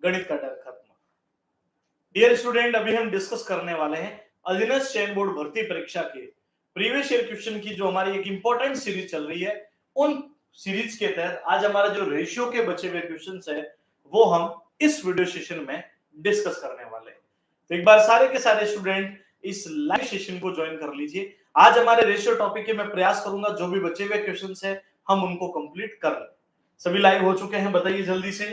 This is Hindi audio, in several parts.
गणित का डर खत्म। डियर स्टूडेंट, अभी हम डिस्कस करने वाले हैं अधीनस्थ चयन बोर्ड भर्ती परीक्षा के प्रीवियस ईयर क्वेश्चन की जो हमारी एक इंपॉर्टेंट सीरीज चल रही है। उन सीरीज के तहत आज हमारा जो रेशियो के बचे हुए क्वेश्चंस है वो हम इस वीडियो सेशन में डिस्कस करने वाले हैं। तो एक बार सारे के सारे स्टूडेंट इस लाइव सेशन को ज्वाइन कर लीजिए। आज हमारे रेशियो टॉपिक के मैं प्रयास करूंगा जो भी बचे हुए क्वेश्चंस है हम उनको कंप्लीट कर लें। सभी लाइव हो चुके हैं, बताइए जल्दी से।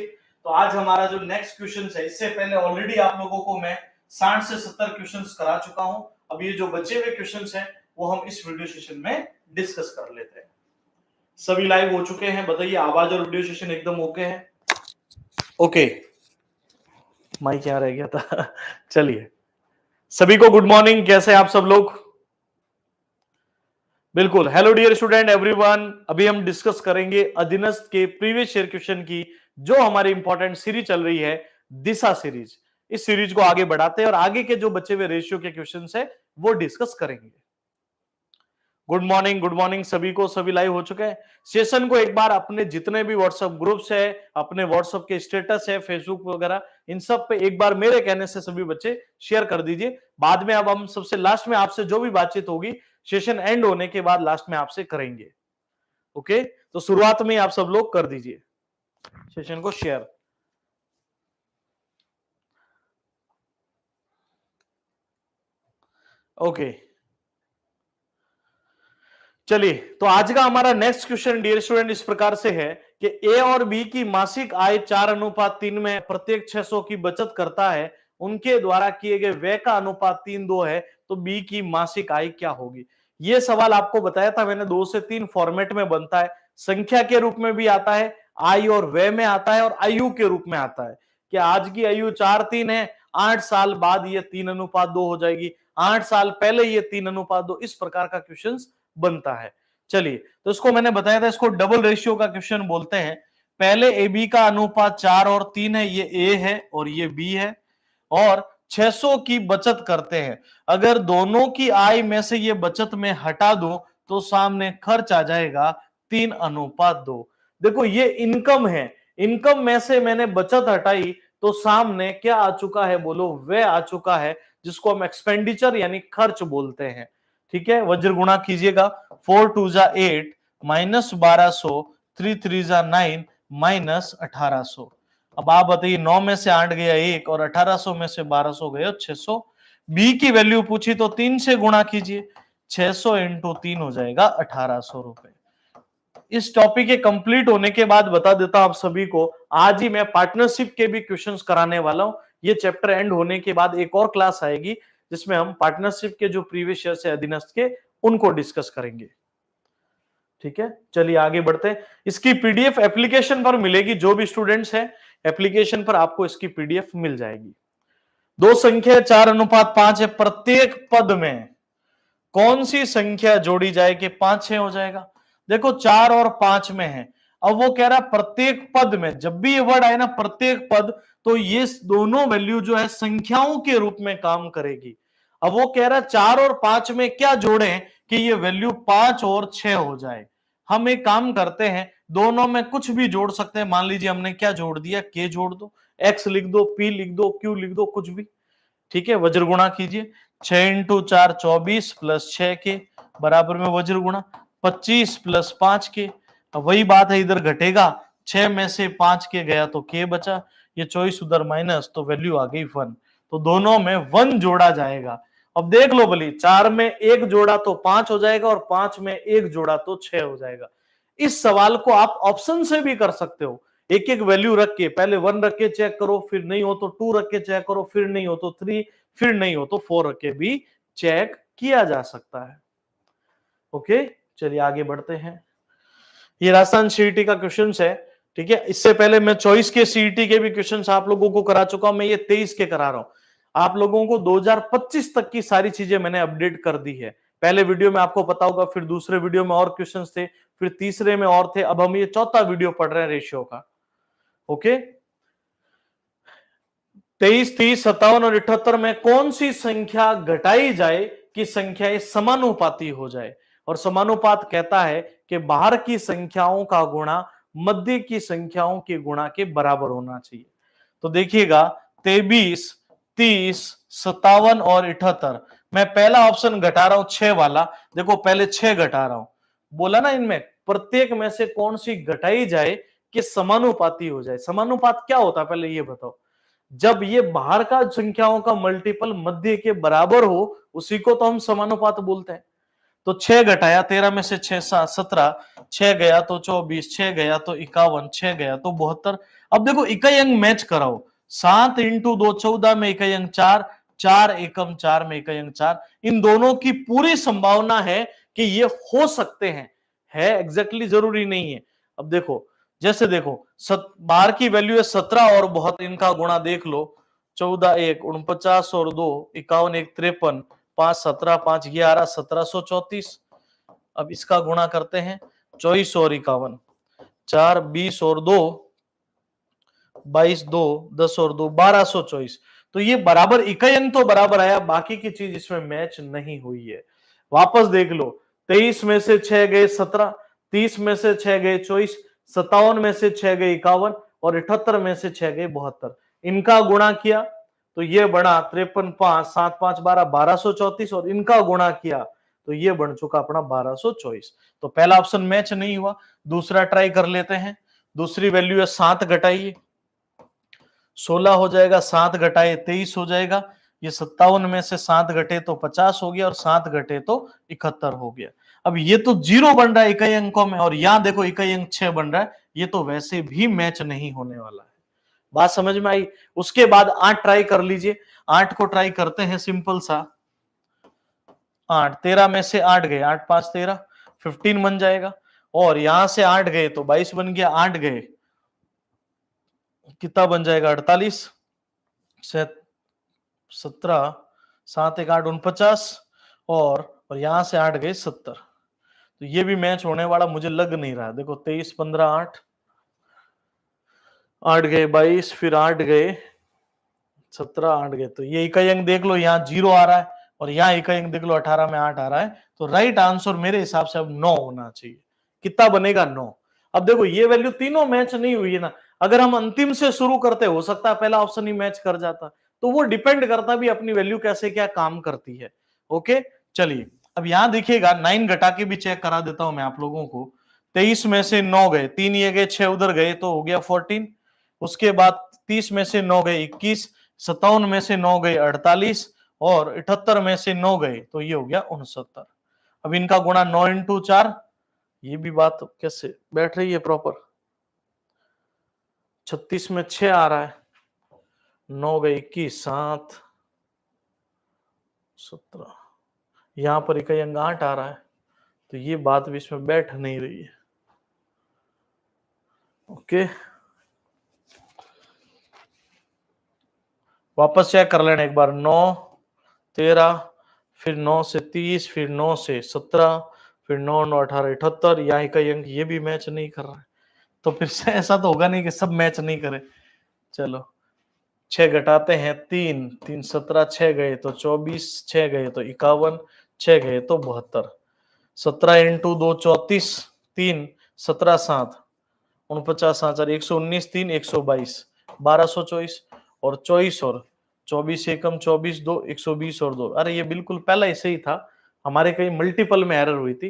तो आज हमारा जो नेक्स्ट क्वेश्चन है, इससे पहले ऑलरेडी आप लोगों को मैं 60 से 70 क्वेश्चंस करा चुका हूं। अब ये जो बचे हुए क्वेश्चंस हैं वो हम इस वीडियो सेशन में डिस्कस कर लेते हैं। सभी लाइव हो चुके हैं, बताइए आवाज और वीडियो सेशन एकदम ओके है? ओके, माइक यहाँ रह गया था। चलिए, सभी को गुड मॉर्निंग। कैसे आप सब लोग? बिल्कुल, हेलो डियर स्टूडेंट एवरीवन। अभी हम डिस्कस करेंगे अधीनस्थ के प्रीवियस ईयर क्वेश्चन की जो हमारी इंपॉर्टेंट सीरीज चल रही है, दिशा सीरीज। इस सीरीज को आगे बढ़ाते हैं और आगे के जो बचे हुए रेशियो के क्वेश्चंस है वो डिस्कस करेंगे। गुड मॉर्निंग सभी को। सभी लाइव हो चुके हैं। सेशन को एक बार अपने जितने भी व्हाट्सएप ग्रुप्स है, अपने व्हाट्सएप के स्टेटस है, फेसबुक वगैरह, इन सब पे एक बार मेरे कहने से सभी बच्चे शेयर कर दीजिए। बाद में अब हम सबसे लास्ट में आपसे जो भी बातचीत होगी सेशन एंड होने के बाद लास्ट में आपसे करेंगे। ओके, तो शुरुआत में आप सब लोग कर दीजिए सेशन को शेयर। ओके, चलिए, तो आज का हमारा नेक्स्ट क्वेश्चन डियर स्टूडेंट इस प्रकार से है कि ए और बी की मासिक आय 4:3 में प्रत्येक 600 की बचत करता है, उनके द्वारा किए गए व्यय का अनुपात 3:2 है, तो बी की मासिक आय क्या होगी? यह सवाल आपको बताया था मैंने, 2 से 3 फॉर्मेट में बनता है। संख्या के रूप में भी आता है, आय और व्यय में आता है, और आयु के रूप में आता है कि आज की आयु 4:3 है, 8 साल बाद ये 3:2 हो जाएगी, 8 साल पहले ये 3:2, इस प्रकार का क्वेश्चन बनता है। चलिए, तो इसको मैंने बताया था, इसको डबल रेशियो का क्वेश्चन बोलते हैं। पहले ए बी का अनुपात 4 और 3 है, ये ए है और ये बी है, और 600 की बचत करते हैं। अगर दोनों की आय में से ये बचत में हटा दो तो सामने खर्च आ जाएगा 3:2। देखो, ये इनकम है, इनकम में से मैंने बचत हटाई तो सामने क्या आ चुका है? बोलो, व्यय आ चुका है, जिसको हम एक्सपेंडिचर यानी खर्च बोलते हैं। ठीक है, वज्र गुणा कीजिएगा। 4 2 जा 8 माइनस 1200, 3 3 जा 9 माइनस 1800। अब आप बताइए, 9 में से 8 गया 1 और 1800 में से 1200 गया 600। बी की वैल्यू पूछी तो 3 से गुणा कीजिए, 600 इंटू 3 हो जाएगा 1800 रुपए। इस टॉपिक के कंप्लीट होने के बाद बता देता हूं आप सभी को, आज ही मैं पार्टनरशिप के भी क्वेश्चंस कराने वाला हूं। ये चैप्टर एंड होने के बाद एक और क्लास आएगी जिसमें हम पार्टनरशिप के जो प्रीवियस ईयर से अधीनस्थ के उनको डिस्कस करेंगे। ठीक है, चलिए आगे बढ़ते हैं। इसकी पीडीएफ एप्लीकेशन पर मिलेगी, जो भी स्टूडेंट्स हैं एप्लीकेशन पर आपको इसकी पीडीएफ मिल जाएगी। दो संख्या 4:5 है, प्रत्येक पद में कौन सी संख्या जोड़ी जाए कि 5 6 हो जाएगा? देखो, 4 और 5 में है, अब वो कह रहा है प्रत्येक पद में। जब भी ये वर्ड आए ना प्रत्येक पद, तो ये दोनों वैल्यू जो है संख्याओं के रूप में काम करेगी। अब वो कह रहा है 4 और 5 में क्या जोड़ें कि ये वैल्यू 5 और 6 हो जाए। हम एक काम करते हैं, दोनों में कुछ भी जोड़ सकते हैं। मान लीजिए हमने क्या जोड़ दिया, के जोड़ दो, एक्स लिख दो, पी लिख दो, क्यू लिख दो, कुछ भी। ठीक है, वज्र गुणा कीजिए। 6 इंटू 4 24 प्लस 6 के बराबर में वज्र गुणा 25 प्लस 5 के। अब वही बात है, इधर घटेगा, 6 में से 5 के गया तो के बचा, ये 24 उधर माइनस, तो वैल्यू आ गई 1। तो दोनों में 1 जोड़ा जाएगा। अब देख लो भली, 4 में 1 जोड़ा तो 5 हो जाएगा और 5 में 1 जोड़ा तो 6 हो जाएगा। इस सवाल को आप ऑप्शन से भी कर सकते हो, एक एक वैल्यू रख के, पहले 1 रख के चेक करो, फिर नहीं हो तो 2 रख के चेक करो, फिर नहीं हो तो 3, फिर नहीं हो तो 4 रख के भी चेक किया जा सकता है। ओके, चलिए आगे बढ़ते हैं। ये राजस्थान सीईटी का क्वेश्चन है। ठीक है, इससे पहले मैं चॉइस के सीईटी के भी क्वेश्चन आप लोगों को करा चुका हूं। मैं ये 23 के करा रहा हूं आप लोगों को। 2025 तक की सारी चीजें मैंने अपडेट कर दी है। पहले वीडियो में आपको पता होगा, फिर दूसरे वीडियो में और क्वेश्चंस थे, फिर तीसरे में और थे, अब हम ये चौथा वीडियो पढ़ रहे हैं रेशियो का। ओके, 23, 30, 57 और 78 में कौन सी संख्या घटाई जाए कि संख्याएं समानुपाती हो जाए? और समानुपात कहता है कि बाहर की संख्याओं का गुणा मध्य की संख्याओं के गुणा के बराबर होना चाहिए। तो देखिएगा 23, 30, 57 और 78। मैं पहला ऑप्शन घटा रहा हूं 6 वाला, देखो पहले 6 घटा रहा हूं, बोला ना इनमें प्रत्येक में से कौन सी घटाई जाए कि समानुपाती हो जाए। समानुपात क्या होता है पहले ये बताओ। जब ये बाहर का संख्याओं का मल्टीपल मध्य के बराबर हो उसी को तो हम समानुपात बोलते हैं। तो 6 घटाया, 13 में से 6 7 17, 6 गया तो 24, 6 गया तो 51, 6 गया तो 72। अब देखो इकाई अंक मैच कराओ, 7 इंटू 2 14 में इकाई अंक 4, 4 एकम 4 में इकाई अंक 4। इन दोनों की पूरी संभावना है कि ये हो सकते हैं, है एग्जैक्टली जरूरी नहीं है। अब देखो जैसे देखो बाहर की वैल्यू है 17 और बहुत, इनका गुणा देख लो, 14 1 49 और 2 51 1 53, 5 17 5 11 1734। अब इसका गुणा करते हैं, 24 और 51, 4 20 और 2 22, 2 10 और 2 1224। तो ये बराबर इकाई अंक तो बराबर आया, बाकी की चीज इसमें मैच नहीं हुई है। वापस देख लो, 23 में से 6 गए 17, 30 में से 6 गए 24, 57 में से 6 गए 51 और 78 में से 6 गए 72। इनका गुणा किया तो ये बना 53 5 7 5 12 1234 और इनका गुणा किया तो ये बन चुका अपना 1224। तो पहला ऑप्शन मैच नहीं हुआ। दूसरा ट्राई कर लेते हैं। दूसरी वैल्यू है 7 घटाइए, 16 हो जाएगा, 7 घटाए 23 हो जाएगा। ये 57 में से 7 घटे तो 50 हो गया और 7 घटे तो 71 हो गया। अब ये तो 0 बन रहा है इकाई अंकों में, और यहां देखो इकाई अंक 6 बन रहा है, ये तो वैसे भी मैच नहीं होने वाला है। बात समझ में आई। उसके बाद 8 ट्राई कर लीजिए। 8 को ट्राई करते हैं, सिंपल सा 8, 13 में से 8 गए, 8 5 13, 15 बन जाएगा। और यहां से 8 गए तो 22 बन गया, 8 गए कितना बन जाएगा 48, 17 7 1 8 49 और यहां से 8 गए 70। तो ये भी मैच होने वाला मुझे लग नहीं रहा। देखो 23 15 8, 8 गए 22, फिर 8 गए 17, 8 गए, तो ये इकाई अंक देख लो, यहाँ 0 आ रहा है और यहाँ इकाई अंक देख लो 18 में 8 आ रहा है। तो राइट आंसर मेरे हिसाब से अब 9 होना चाहिए। कितना बनेगा 9। अब देखो ये वैल्यू तीनों मैच नहीं हुई है ना, अगर हम अंतिम से शुरू करते हो सकता है पहला ऑप्शन ही मैच कर जाता। तो वो डिपेंड करता भी अपनी वैल्यू कैसे क्या काम करती है। ओके चलिए, अब यहां देखिएगा 9 घटा के भी चेक करा देता हूं मैं आप लोगों को। 23 में से 9 गए, 3 ये गए 6 उधर गए तो हो गया 14। उसके बाद 30 में से 9 गए 21, 57 में से 9 गए 48 और 78 में से 9 गए तो ये हो गया 69। अब इनका गुणा 9 इंटू 4, ये भी बात कैसे बैठ रही है प्रॉपर। 36 में 6 आ रहा है, 9 गए 21 7 17, यहां पर इकाई अंक 8 आ रहा है, तो ये बात भी इसमें बैठ नहीं रही है। ओके वापस चेक कर लेना एक बार। 9 13, फिर 9 से 30, फिर 9 से 17, फिर 9 9 18 78, यहाँ इकाई अंक ये भी मैच नहीं कर रहा है। तो फिर से ऐसा तो होगा नहीं कि सब मैच नहीं करे। चलो 6 घटाते हैं, 3 3 17, 6 गए तो 24, 6 गए तो 51, 6 गए तो 72। 17 इंटू 2 34, 3 17 7 49 7 119, 3 122, 1224 और 24 और 24 एकम 24 2 120 और 2। अरे ये बिल्कुल पहला ही सही था, हमारे कहीं मल्टीपल में एरर हुई थी।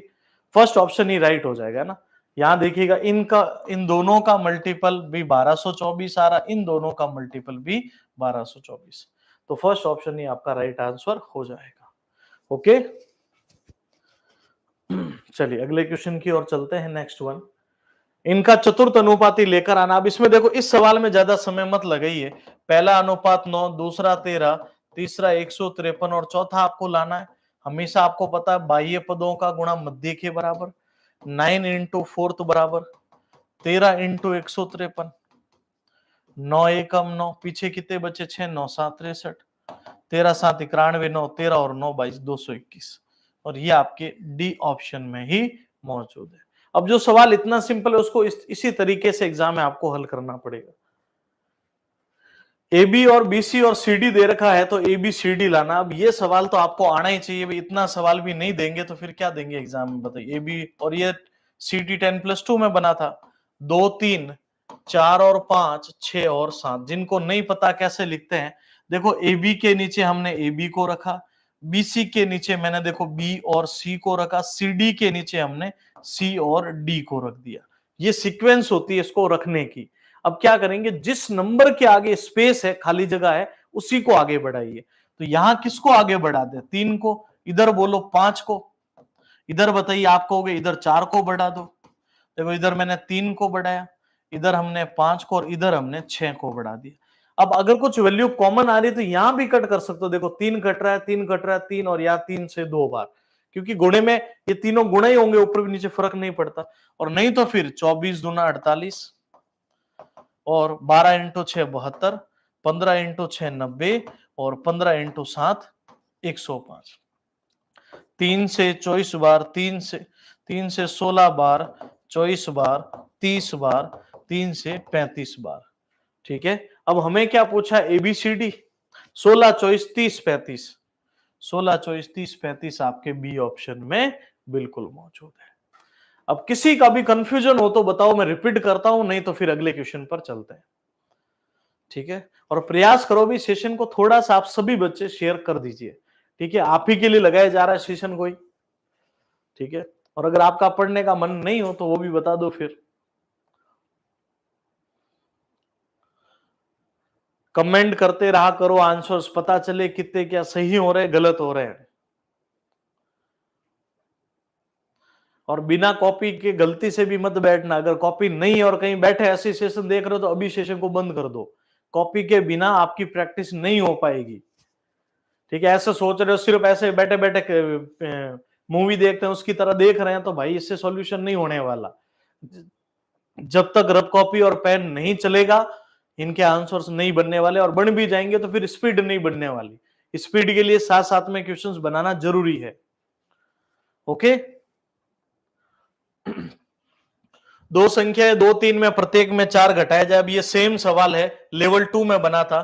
फर्स्ट ऑप्शन ही राइट हो जाएगा ना। यहां देखिएगा इनका, इन दोनों का मल्टीपल भी 1224 आ रहा, इन दोनों का मल्टीपल भी 1224। तो फर्स्ट ऑप्शन ही आपका राइट आंसर हो जाएगा। ओके चलिए अगले क्वेश्चन की ओर चलते हैं। नेक्स्ट वन, इनका चतुर्थ अनुपाती लेकर आना। अब इसमें देखो इस सवाल में ज्यादा समय मत लगाइए। पहला अनुपात 9, दूसरा 13, तीसरा 153 और चौथा आपको लाना है। हमेशा आपको पता है बाह्य पदों का गुणा मध्य के बराबर। 9 इंटू 4 बराबर 13 इंटू 153, 9 एकम 9, पीछे कितने बचे 6 9 7 63, 13 7 91 9 13 और 9 22 221। और ये आपके डी ऑप्शन में ही मौजूद है। अब जो सवाल इतना सिंपल है उसको इसी तरीके से एग्जाम में आपको हल करना पड़ेगा। ए बी और बी सी और सी डी दे रखा है तो ए बी सी डी लाना। अब ये सवाल तो आपको आना ही चाहिए भाई, इतना सवाल भी नहीं देंगे तो फिर क्या देंगे एग्जाम में बताइए। ए बी और ये सी डी 10+2 में बना था, 2 3 4 और 5, 6 और 7। जिनको नहीं पता कैसे लिखते हैं, देखो ए बी के नीचे हमने ए बी को रखा, बी सी के नीचे मैंने देखो बी और सी को रखा, सी डी के नीचे हमने सी और डी को रख दिया। ये सीक्वेंस होती है इसको रखने की। अब क्या करेंगे, जिस नंबर के आगे स्पेस है, खाली जगह है, उसी को आगे बढ़ाइए। तो यहां किसको आगे बढ़ा दे, 3 को, इधर बोलो 5 को, इधर बताइए आप कहोगे इधर 4 को बढ़ा दो। देखो इधर मैंने 3 को बढ़ाया, इधर हमने 5 को और इधर हमने 6 को बढ़ा दिया। अब अगर कुछ वैल्यू कॉमन आ रही है तो यहां भी कट कर सकते हो। देखो 3 कट रहा है, 3 कट रहा है, 3 और या 3 से 2 बार, क्योंकि गुणे में ये तीनों गुणे ही होंगे, ऊपर भी नीचे फर्क नहीं पड़ता। और नहीं तो फिर 24 दूना 48 और 12 इंटू 6 72, 15 इंटू 6 90 और 15 इंटू 7 105। 3 से 24 बार, 3 से 16 बार, 24 बार, 30 बार, 3 से 35 बार। ठीक है, अब हमें क्या पूछा, एबीसीडी 16 24 30 35। 16 24 30 35 आपके बी ऑप्शन में बिल्कुल मौजूद है। अब किसी का भी कंफ्यूजन हो तो बताओ, मैं रिपीट करता हूं, नहीं तो फिर अगले क्वेश्चन पर चलते हैं। ठीक है, और प्रयास करो भी सेशन को थोड़ा सा आप सभी बच्चे शेयर कर दीजिए। ठीक है, आप ही के लिए लगाया जा रहा है सेशन कोई। ठीक है, और अगर आपका पढ़ने का मन नहीं हो तो वो भी बता दो फिर। कमेंट करते रहा करो, आंसर्स पता चले कितने क्या सही हो रहे गलत हो रहे हैं। और बिना कॉपी के गलती से भी मत बैठना। अगर कॉपी नहीं है और कहीं बैठे ऐसे सेशन देख रहे हो तो अभी सेशन को बंद कर दो। कॉपी के बिना आपकी प्रैक्टिस नहीं हो पाएगी। ठीक है, ऐसे सोच रहे हो सिर्फ ऐसे बैठे बैठे मूवी देखते हैं उसकी तरह देख रहे हैं, तो भाई इससे सॉल्यूशन नहीं होने वाला। जब तक रफ कॉपी और पेन नहीं चलेगा इनके आंसर्स नहीं बनने वाले, और बन भी जाएंगे तो फिर स्पीड नहीं बनने वाली। स्पीड के लिए साथ साथ में क्वेश्चंस बनाना जरूरी है। ओके, दो संख्या 2 3 में प्रत्येक में 4 घटाया जाए। अब ये सेम सवाल है, लेवल 2 में बना था।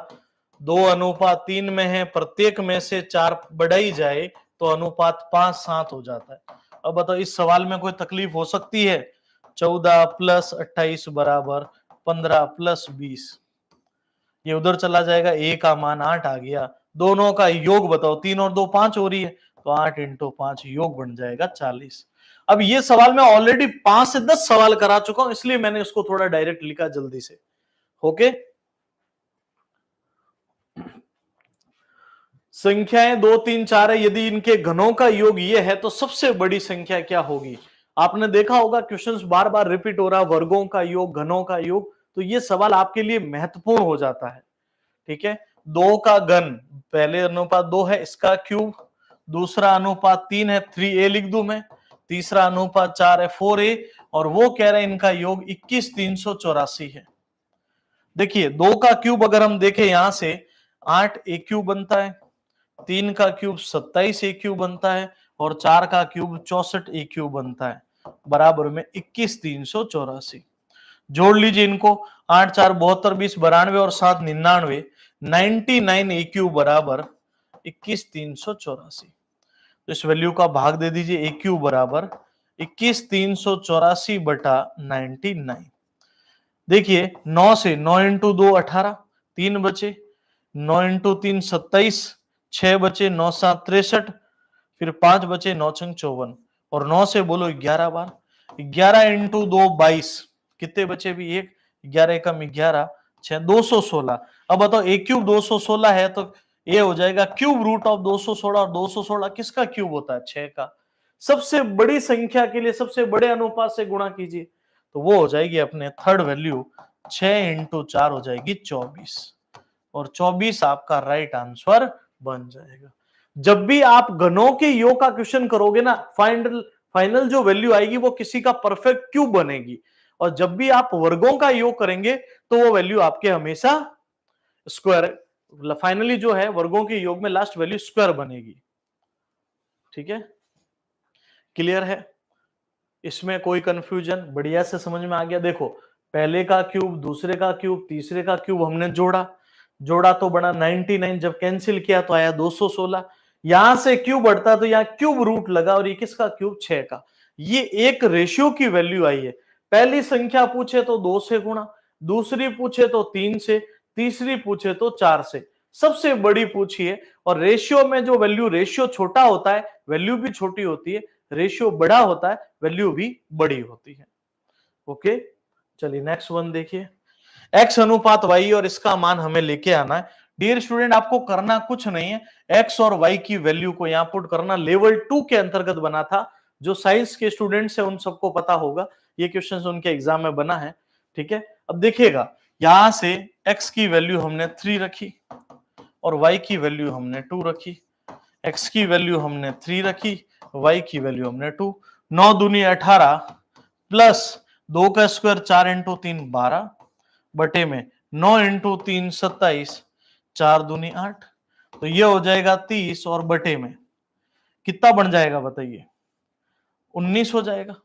2:3 में है, प्रत्येक में से 4 बढ़ाई जाए तो अनुपात 5:7 हो जाता है। अब बताओ इस सवाल में कोई तकलीफ हो सकती है? 14 + 28 बराबर 15 + 20। ये उधर चला जाएगा, a का मान 8 आ गया। दोनों का योग बताओ, 3 और 2 5 हो रही है, तो 8 × 5 योग बन जाएगा 40। अब ये सवाल मैं ऑलरेडी 5 से 10 सवाल करा चुका हूं, इसलिए मैंने इसको थोड़ा डायरेक्ट लिखा जल्दी से। ओके, संख्याएं 2 3 4 है, यदि इनके घनों का योग ये है तो सबसे बड़ी संख्या क्या होगी? आपने देखा होगा क्वेश्चंस बार बार रिपीट हो रहा, वर्गों का योग, घनों का योग, तो ये सवाल आपके लिए महत्वपूर्ण हो जाता है। ठीक है, 2 का घन, पहले अनुपात 2 है, इसका क्यूब, दूसरा अनुपात 3 है, 3a लिख दूं मैं, तीसरा अनुपात 4 है, 4a, और वो कह रहे हैं इनका योग 21 384 है। देखिए 2 का क्यूब अगर हम देखें यहां से 8a क्यूब बनता है, 3 का क्यूब 27a क्यूब बनता है, और 4 का क्यूब 64a क्यूब बनता है, बराबर में 21 384। जोड़ लीजिए इनको, 8 4 72 20 92 और 7 99, 99 a क्यूब बराबर 21 384। तो इस वैल्यू का भाग दे दीजिए, a क्यूब बराबर 21 384 बटा 99। देखिए 9 से 9 × 2 18, 3 बचे, 9 × 3 27, 6 बचे, 9 7 63, फिर 5 बचे, 9 6 54, और 9 से बोलो 11 बार, 11 × 2 22, कितने बचे भी? 1, 11 कम 11, 6 216। अब बताओ a क्यूब 216 है तो ये हो जाएगा क्यूब रूट ऑफ 216, और 216 किसका क्यूब होता है? 6 का। सबसे बड़ी संख्या के लिए सबसे बड़े अनुपात से गुणा कीजिए, तो वो हो जाएगी अपने थर्ड वैल्यू 6 × 4 हो जाएगी 24, और 24 आपका राइट आंसर बन जाएगा। जब भी आप घनों के योग का क्वेश्चन करोगे ना, फाइनल जो वैल्यू आएगी वो किसी का परफेक्ट क्यूब बनेगी, और जब भी आप वर्गों का योग करेंगे तो वो वैल्यू आपके हमेशा स्क्वायर, फाइनली जो है वर्गों के योग में लास्ट वैल्यू स्क्वायर बनेगी। ठीक है, क्लियर है? इसमें कोई कंफ्यूजन? बढ़िया से समझ में आ गया? देखो पहले का क्यूब, दूसरे का क्यूब, तीसरे का क्यूब हमने जोड़ा तो बना 99, जब कैंसिल किया तो आया 216। यहां से क्यूब बढ़ता तो यहां क्यूब रूट लगा, और ये किसका क्यूब? 6 का। ये एक रेशियो की वैल्यू आई है। पहली संख्या पूछे तो 2 से गुणा, दूसरी पूछे तो 3 से, तीसरी पूछे तो 4 से। सबसे बड़ी पूछिए, और रेशियो में जो वैल्यू, रेशियो छोटा होता है वैल्यू भी छोटी होती है, रेशियो बड़ा होता है वैल्यू भी बड़ी होती है। ओके, चलिए नेक्स्ट वन देखिए। x अनुपात y, और इसका मान हमें लेके आना है। डियर स्टूडेंट, आपको करना कुछ नहीं है, x और y की वैल्यू को यहां पुट करना। लेवल 2 के अंतर्गत बना था, जो साइंस के स्टूडेंट्स है उन सबको पता होगा, ये क्वेश्चन उनके एग्जाम में बना है। ठीक है, अब देखिएगा, यहां से x की वैल्यू हमने 3 रखी और y की वैल्यू हमने 2 रखी। x की वैल्यू हमने 3 रखी, y की वैल्यू हमने 2। 9 दूनी 18 प्लस 2 का स्क्वायर 4 इंटू 3 12 बटे में 9 इंटू 3 27, 4 दूनी 8, तो ये हो जाएगा 30 और बटे में कितना बन जाएगा बताइए, 19 हो जाएगा।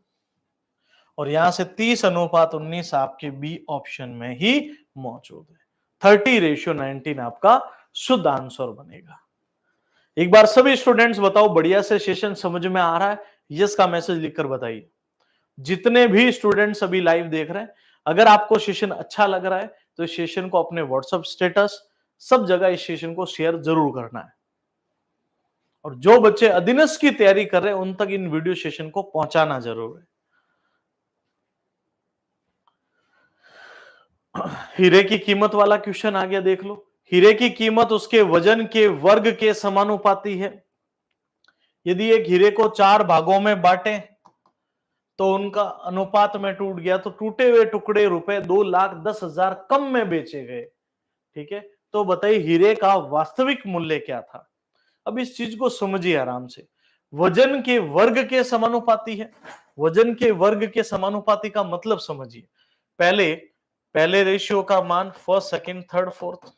और यहां से 30 अनुपात 19 आपके बी ऑप्शन में ही मौजूद है। 30:19 आपका शुद्ध आंसर बनेगा। एक बार सभी स्टूडेंट्स बताओ, बढ़िया से सेशन समझ में आ रहा है? यस का मैसेज लिखकर बताइए। जितने भी स्टूडेंट्स अभी लाइव देख रहे हैं, अगर आपको सेशन अच्छा लग रहा है तो इस सेशन को अपने व्हाट्सएप स्टेटस सब जगह इस सेशन को शेयर जरूर करना है। और जो बच्चे अधीनस्थ की तैयारी कर रहे हैं उन तक इन वीडियो सेशन को पहुंचाना जरूर है। हीरे की कीमत वाला क्वेश्चन आ गया, देख लो। हीरे की कीमत उसके वजन के वर्ग के समानुपाती है। यदि एक हीरे को 4 भागों में बांटे तो उनका अनुपात में टूट गया, तो टूटे हुए टुकड़े रुपए 2,10,000 कम में बेचे गए। ठीक है, तो बताइए हीरे का वास्तविक मूल्य क्या था? अब इस चीज को समझिए आराम से। वजन के वर्ग के समानुपाती है। वजन के वर्ग के समानुपाती का मतलब समझिए। पहले रेशियो का मान फर्स्ट, सेकंड, थर्ड, फोर्थ।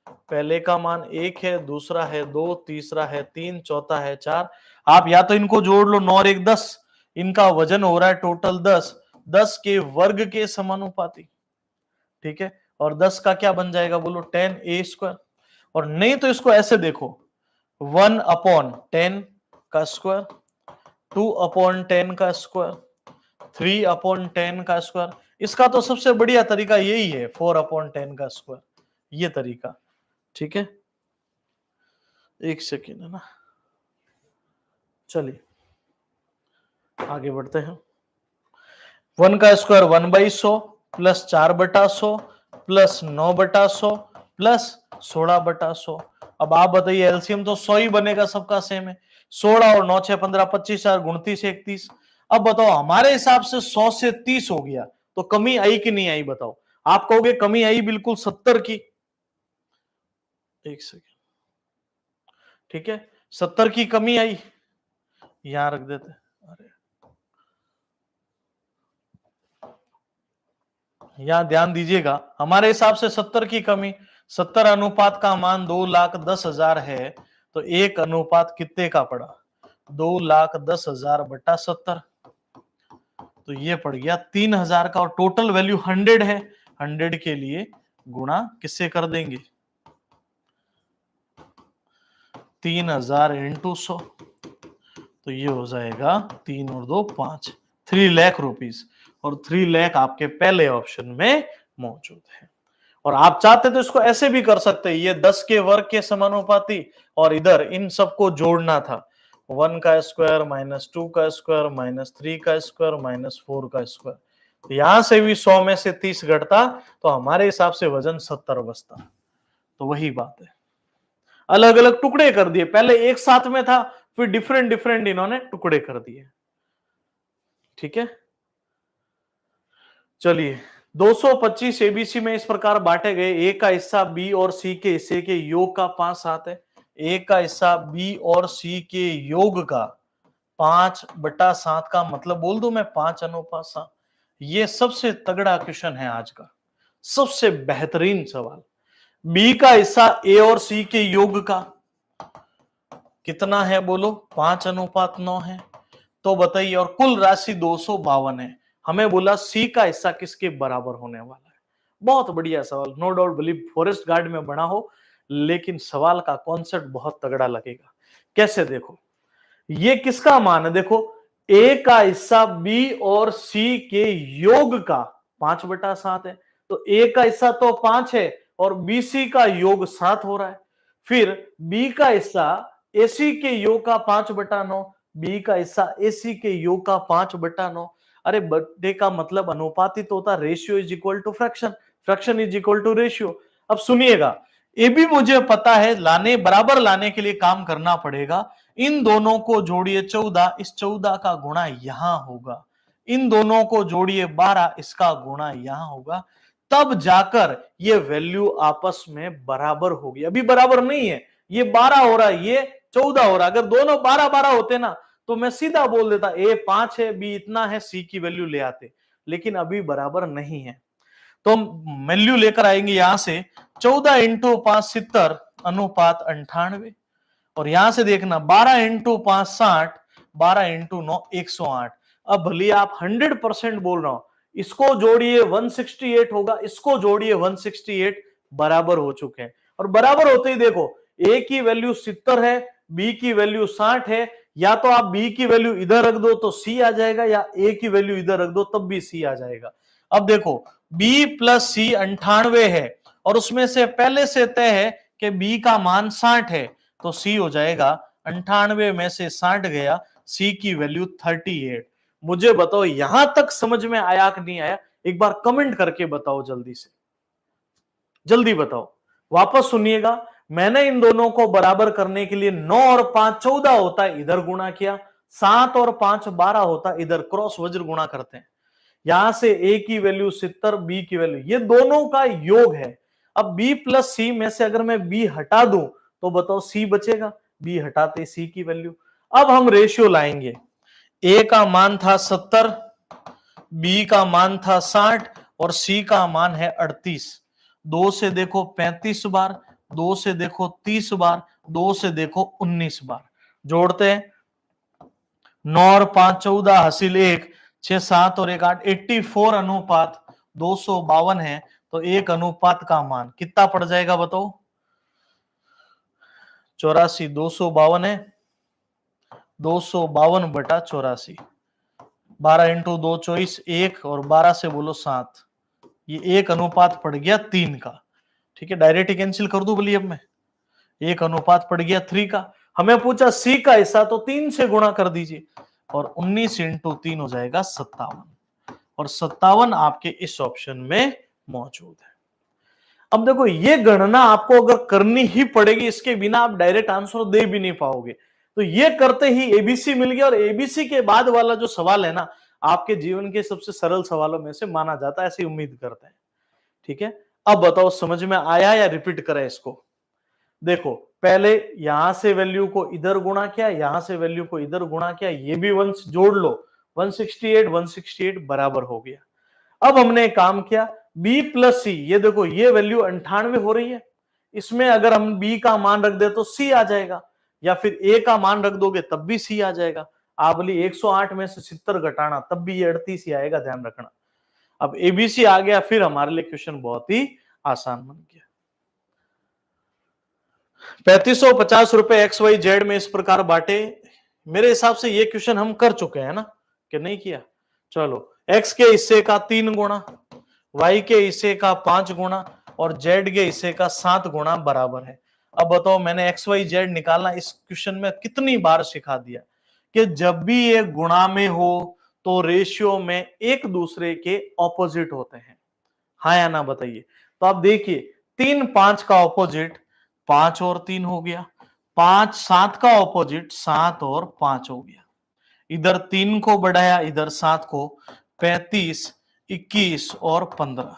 पहले का मान 1 है, दूसरा है 2, तीसरा है 3, चौथा है 4। आप या तो इनको जोड़ लो, 9 और 1 10, इनका वजन हो रहा है टोटल 10, 10 के वर्ग के समानुपाती। ठीक है, और 10 का क्या बन जाएगा बोलो, 10a²। और नहीं तो इसको ऐसे देखो, 1/10 का स्क्वायर, 2/10 का स्क्वायर, 3/10 का स्क्वायर। इसका तो सबसे बढ़िया तरीका यही है, 4/10 का स्क्वायर, ये तरीका। ठीक है, एक सेकेंड है ना, चलिए आगे बढ़ते हैं। 1 का स्क्वायर 1/100 प्लस 4/100 प्लस 9/100 प्लस 16/100। अब आप बताइए, एलसीएम तो 100 ही बनेगा, सबका सेम है। 16 और 9 6 15 25 4 29 31। अब बताओ हमारे हिसाब से 100 से 30 हो गया, तो कमी आई कि नहीं आई बताओ? आप कहोगे कमी आई बिल्कुल 70 की। एक सेकेंड, ठीक है, 70 की कमी आई, यहां रख देते। अरे यहां ध्यान दीजिएगा, हमारे हिसाब से 70 की कमी, 70 अनुपात का मान 2,10,000 है, तो एक अनुपात कितने का पड़ा, 2,10,000 बटा 70, तो ये पड़ गया 3,000 का। और टोटल वैल्यू 100 है, 100 के लिए गुणा किससे कर देंगे, 3,000 इंटू 100, तो ये हो जाएगा 3 और 2 5, 3 लाख रुपीस। और 3 लाख आपके पहले ऑप्शन में मौजूद है। और आप चाहते तो इसको ऐसे भी कर सकते हैं, ये 10 के वर्ग के समानुपाती, और इधर इन सबको जोड़ना था, 1 का स्क्वायर माइनस 2 का स्क्वायर माइनस 3 का स्क्वायर माइनस 4 का स्क्वायर। तो यहां से भी 100 में से 30 घटता, तो हमारे हिसाब से वजन 70 बचता। तो वही बात है, अलग अलग टुकड़े कर दिए, पहले एक साथ में था, फिर डिफरेंट डिफरेंट इन्होंने टुकड़े कर दिए। ठीक है, चलिए 225 एबीसी में इस प्रकार बांटे गए। ए का हिस्सा बी और सी के हिस्से के योग का 5/7 है। ए का हिस्सा बी और सी के योग का 5/7 का मतलब बोल दूं मैं 5:7। ये सबसे तगड़ा क्वेश्चन है आज का, सबसे बेहतरीन सवाल। बी का हिस्सा ए और सी के योग का कितना है बोलो, 5:9 है। तो बताइए, और कुल राशि 252 है। हमें बोला सी का हिस्सा किसके बराबर होने वाला है। बहुत बढ़िया सवाल, नो डाउट भले फॉरेस्ट गार्ड में बना हो, लेकिन सवाल का कॉन्सेप्ट बहुत तगड़ा लगेगा। कैसे देखो, ये किसका मान है, देखो ए का हिस्सा बी और सी के योग का 5/7 है। तो ए का हिस्सा तो 5 है और बीसी का योग 7 हो रहा है। फिर बी का हिस्सा एसी के योग का 5/9, बी का हिस्सा एसी के योग का 5/9। अरे बट्टे का मतलब अनुपातित होता, ratio is equal to fraction, fraction is equal to ratio. अब सुनिएगा, ये भी मुझे पता है, लाने बराबर लाने के लिए काम करना पड़ेगा। इन दोनों को जोड़िए 14, इस 14 का गुणा यहां होगा। इन दोनों को जोड़िए 12, इसका गुणा यहां होगा। तब जाकर ये वैल्यू आपस में बराबर होगी। अभी बराबर नहीं है, ये 12 हो रहा है, ये 14 हो रहा है। अगर दोनों 12-12 होते ना तो मैं सीधा बोल देता ए 5 है, बी इतना है, सी की वैल्यू ले आते। लेकिन अभी बराबर नहीं है, तो वैल्यू लेकर आएंगे यहां से 14 इंटू 5 70 अनुपात 98। और यहां से देखना 12 इंटू 5 60, 12 इंटू 9 108। अब भले आप 100% बोल रहा हूं, इसको जोड़िए 168 होगा, इसको जोड़िए 168, बराबर हो चुके हैं। और बराबर होते ही देखो, ए की वैल्यू 70 है, बी की वैल्यू 60 है। या तो आप बी की वैल्यू इधर रख दो तो सी आ जाएगा, या ए की वैल्यू इधर रख दो तब भी सी आ जाएगा। अब देखो बी प्लस सी 98 है, और उसमें से पहले से तय है कि बी का मान 60 है, तो सी हो जाएगा 98 में से 60 गया, सी की वैल्यू 38। मुझे बताओ यहां तक समझ में आया कि नहीं आया? एक बार कमेंट करके बताओ, जल्दी से जल्दी बताओ। वापस सुनिएगा, मैंने इन दोनों को बराबर करने के लिए 9 और 5 14 होता है, इधर गुणा किया, 7 और 5 12 होता है, इधर क्रॉस वज्र गुणा करते हैं। यहां से ए की वैल्यू 70, बी की वैल्यू, ये दोनों का योग है। अब बी प्लस सी में से अगर मैं बी हटा दूं तो बताओ सी बचेगा, बी हटाते सी की वैल्यू। अब हम रेशियो लाएंगे, ए का मान था 70, बी का मान था 60 और सी का मान है 38। 2 से देखो 35 बार, 2 से देखो 30 बार, 2 से देखो 19 बार। जोड़ते हैं, 9 और 5 14, हासिल 1, 6 7 और 1 8, 84 अनुपात 252 है। तो एक अनुपात का मान कितना पड़ जाएगा बताओ? 84, 252 है, 252/84। 12 इंटू 2 24, 1 और 12 से बोलो 7। ये एक अनुपात पड़ गया 3 का। ठीक है, डायरेक्ट ही कैंसिल कर दूं बोलिए अब मैं, एक अनुपात पड़ गया 3 का। हमें पूछा सी का हिस्सा, तो 3 से गुणा कर दीजिए, और 19 इंटू 3 हो जाएगा 57, और 57 आपके इस ऑप्शन में मौजूद है। अब देखो ये गणना आपको अगर करनी ही पड़ेगी, इसके बिना आप डायरेक्ट आंसर दे भी नहीं पाओगे। तो ये करते ही एबीसी मिल गया, और एबीसी के बाद वाला जो सवाल है ना, आपके जीवन के सबसे सरल सवालों में से माना जाता है, ऐसी उम्मीद करते हैं। ठीक है, अब बताओ समझ में आया या रिपीट करें इसको? देखो पहले यहां से वैल्यू को इधर गुणा किया, यहां से वैल्यू को इधर गुणा किया, ये भी वंस जोड़ लो, 168 168 बराबर हो गया। अब हमने काम किया, b प्लस सी, ये देखो ये वैल्यू 98 हो रही है, इसमें अगर हम b का मान रख दे तो c आ जाएगा, या फिर a का मान रख दोगे तब भी c आ जाएगा। आप बोली 108 में से 70 घटाना तब भी ये 38 ही आएगा, ध्यान रखना। अब एबीसी आ गया, फिर हमारे लिए क्वेश्चन बहुत ही आसान बन गया। 3550 रुपए एक्स वाई जेड में इस प्रकार बांटे। मेरे हिसाब से ये क्वेश्चन हम कर चुके हैं ना, कि नहीं किया? चलो, एक्स के हिस्से का 3 गुणा, वाई के हिस्से का 5 गुणा और जेड के हिस्से का 7 गुणा बराबर है। अब बताओ, मैंने एक्स वाई जेड निकालना इस क्वेश्चन में कितनी बार सिखा दिया कि जब भी ये गुणा में हो तो रेशियो में एक दूसरे के ऑपोजिट होते हैं, हाँ या ना बताइए? तो आप देखिए, 3 5 का ऑपोजिट 5 और 3 हो गया, 5 7 का ऑपोजिट 7 और 5 हो गया, इधर 3 को बढ़ाया, इधर 7 को, 35 21 और 15,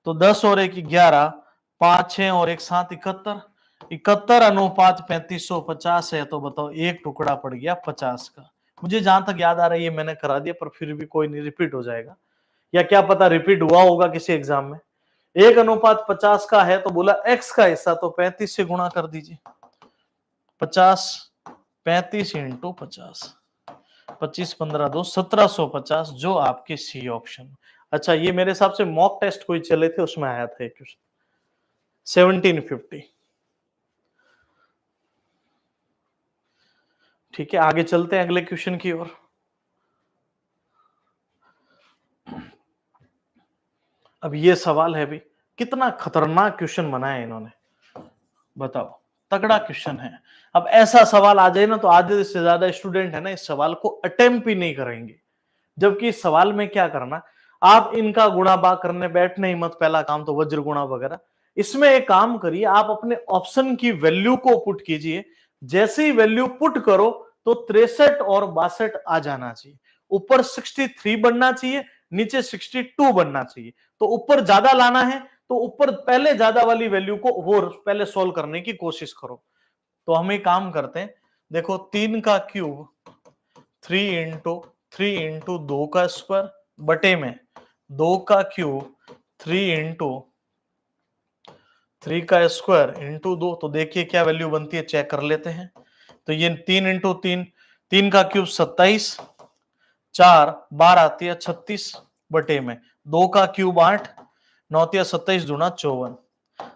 तो 10 और 1 11, 5 6 और 1 7 71, 71 अनुपात 3550 है। तो बताओ एक टुकड़ा पड़ गया 50 का। मुझे जहां तक याद आ रहा है ये मैंने करा दिया, पर फिर भी कोई नहीं, रिपीट हो जाएगा, या क्या पता रिपीट हुआ होगा किसी एग्जाम में। 1 अनुपात 50 का है, तो बोला एक्स का हिस्सा तो 35 से गुणा कर दीजिए, 50 35 इंटू 50, 25 15 2 1750, जो आपके सी ऑप्शन। अच्छा, ये मेरे हिसाब से मॉक टेस्ट कोई चले थे, उसमें आया था एक क्वेश्चन 1750। ठीक है, आगे चलते हैं अगले क्वेश्चन की ओर। अब ये सवाल है भी, कितना खतरनाक क्वेश्चन बनाया है इन्होंने, बताओ, तगड़ा क्वेश्चन है। अब ऐसा सवाल आ जाए ना तो आधे से ज्यादा स्टूडेंट है ना इस सवाल को अटेम्प्ट ही नहीं करेंगे। जबकि इस सवाल में क्या करना, आप इनका गुणा भाग करने बैठने ही मत, पहला काम तो वज्र गुणा वगैरह। इसमें एक काम करिए, आप अपने ऑप्शन की वैल्यू को पुट कीजिए, जैसे ही वैल्यू पुट करो तो 63 और 62 आ जाना चाहिए। ऊपर 63 बनना चाहिए, नीचे 62 बनना चाहिए। तो ऊपर ज्यादा लाना है तो ऊपर पहले ज्यादा वाली वैल्यू को वो पहले सोल्व करने की कोशिश करो। तो हम एक काम करते हैं, देखो 3 का क्यूब 3 इंटू 2 का स्क्वायर बटे में 2 का क्यूब 3 का स्क्वायर इंटू 2। तो देखिए क्या वैल्यू बनती है, चेक कर लेते हैं। तो ये 3 का क्यूब 27, 4 12 आती है 36 बटे में 2 का क्यूब 8, 9 27 दूना 54,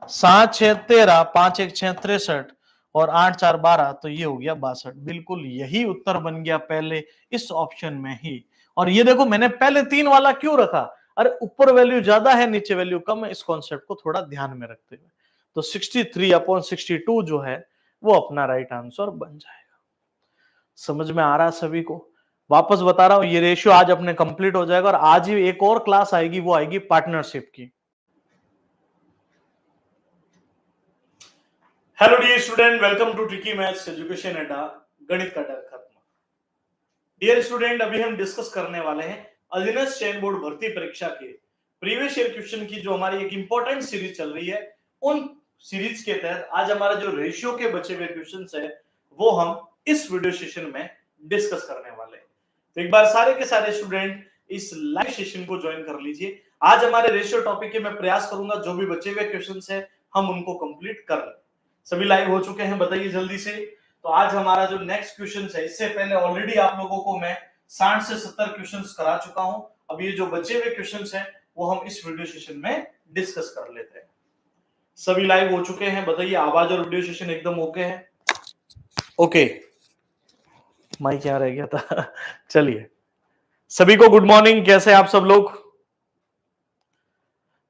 7 6 13, 5 1 6 63 और 8 4 12, तो ये हो गया 62। बिल्कुल यही उत्तर बन गया पहले इस ऑप्शन में ही। और ये देखो मैंने पहले 3 वाला क्यों रखा, अरे ऊपर वैल्यू ज्यादा है नीचे वैल्यू कम है, इस कॉन्सेप्ट को थोड़ा ध्यान में रखते हुए। तो 63/62 जो है वो अपना राइट आंसर बन जाएगा। समझ में आ रहा है सभी को? वापस बता रहा हूं, ये रेशियो आज अपने कंप्लीट हो जाएगा और आज ही एक और क्लास आएगी, वो आएगी पार्टनरशिप की। Hello dear student, welcome to tricky maths education Adda, गणित का डर खत्म। डियर स्टूडेंट, अभी हम डिस्कस करने वाले हैं अधीनस्थ चयन बोर्ड भर्ती परीक्षा के प्रीवियस ईयर क्वेश्चन की, जो हमारी एक इंपॉर्टेंट सीरीज चल रही है। उन सीरीज के तहत आज हमारा जो रेशियो के बचे हुए क्वेश्चंस है वो हम इस वीडियो सेशन में डिस्कस करने वाले हैं। तो एक बार सारे के सारे स्टूडेंट इस लाइव सेशन को ज्वाइन कर लीजिए। आज हमारे रेशियो टॉपिक के मैं प्रयास करूंगा जो भी बचे हुए क्वेश्चंस है हम उनको कंप्लीट कर लें। सभी लाइव हो चुके हैं, बताइए जल्दी से। तो आज हमारा जो नेक्स्ट क्वेश्चन है, इससे पहले ऑलरेडी आप लोगों को मैं 60 से 70 क्वेश्चंस करा चुका हूं। अब ये जो बचे हुए क्वेश्चंस हैं वो हम इस वीडियो सेशन में डिस्कस कर लेते हैं। सभी लाइव हो चुके हैं, बताइए आवाज और वीडियो सेशन एकदम ओके है? ओके, माइक क्या रह गया था चलिए, सभी को गुड मॉर्निंग, कैसे आप सब लोग?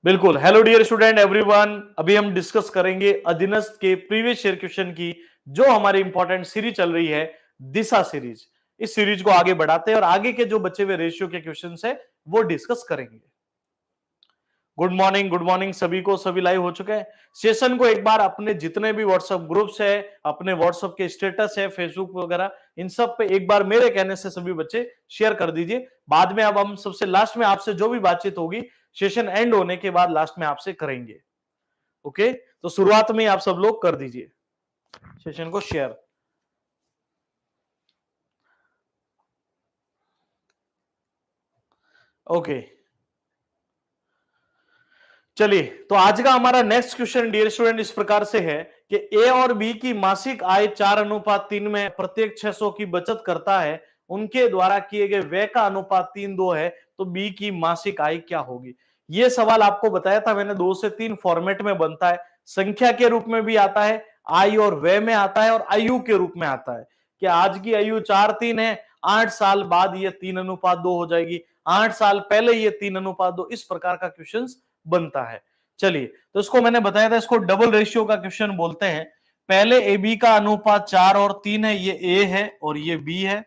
बिल्कुल, हेलो डियर स्टूडेंट एवरीवन। अभी हम डिस्कस करेंगे अधीनस्थ के प्रीवियस ईयर क्वेश्चन की, जो हमारी इंपॉर्टेंट सीरीज चल रही है दिशा सीरीज। इस सीरीज को आगे बढ़ाते हैं और आगे के जो बचे हुए रेशियो के क्वेश्चंस है वो डिस्कस करेंगे। गुड मॉर्निंग सभी को, सभी लाइव हो चुके हैं। सेशन को एक बार अपने जितने भी व्हाट्सएप ग्रुप्स है, अपने व्हाट्सएप के स्टेटस है, फेसबुक वगैरह, इन सब पे एक बार मेरे कहने से सभी बच्चे शेयर कर दीजिए। बाद में अब हम सबसे लास्ट में आपसे जो भी बातचीत होगी सेशन एंड होने के बाद लास्ट में आपसे करेंगे। ओके, तो शुरुआत में आप सब लोग कर दीजिए सेशन को शेयर। ओके, चलिए, तो आज का हमारा नेक्स्ट क्वेश्चन डियर स्टूडेंट इस प्रकार से है कि ए और बी की मासिक आय 4:3 में प्रत्येक 600 की बचत करता है, उनके द्वारा किए गए व्यय का अनुपात 3:2 है, तो बी की मासिक आय क्या होगी? ये सवाल आपको बताया था मैंने, 2 से 3 फॉर्मेट में बनता है। संख्या के रूप में भी आता है, आय और व्यय में आता है, और आयु के रूप में आता है कि आज की आयु 4:3 है, 8 साल बाद ये 3:2 हो जाएगी, 8 साल पहले ये 3:2, इस प्रकार का क्वेश्चन बनता है। चलिए, तो इसको मैंने बताया था, इसको डबल रेशियो का क्वेश्चन बोलते हैं। पहले ए बी का अनुपात 4 और 3 है, ये ए है और ये बी है,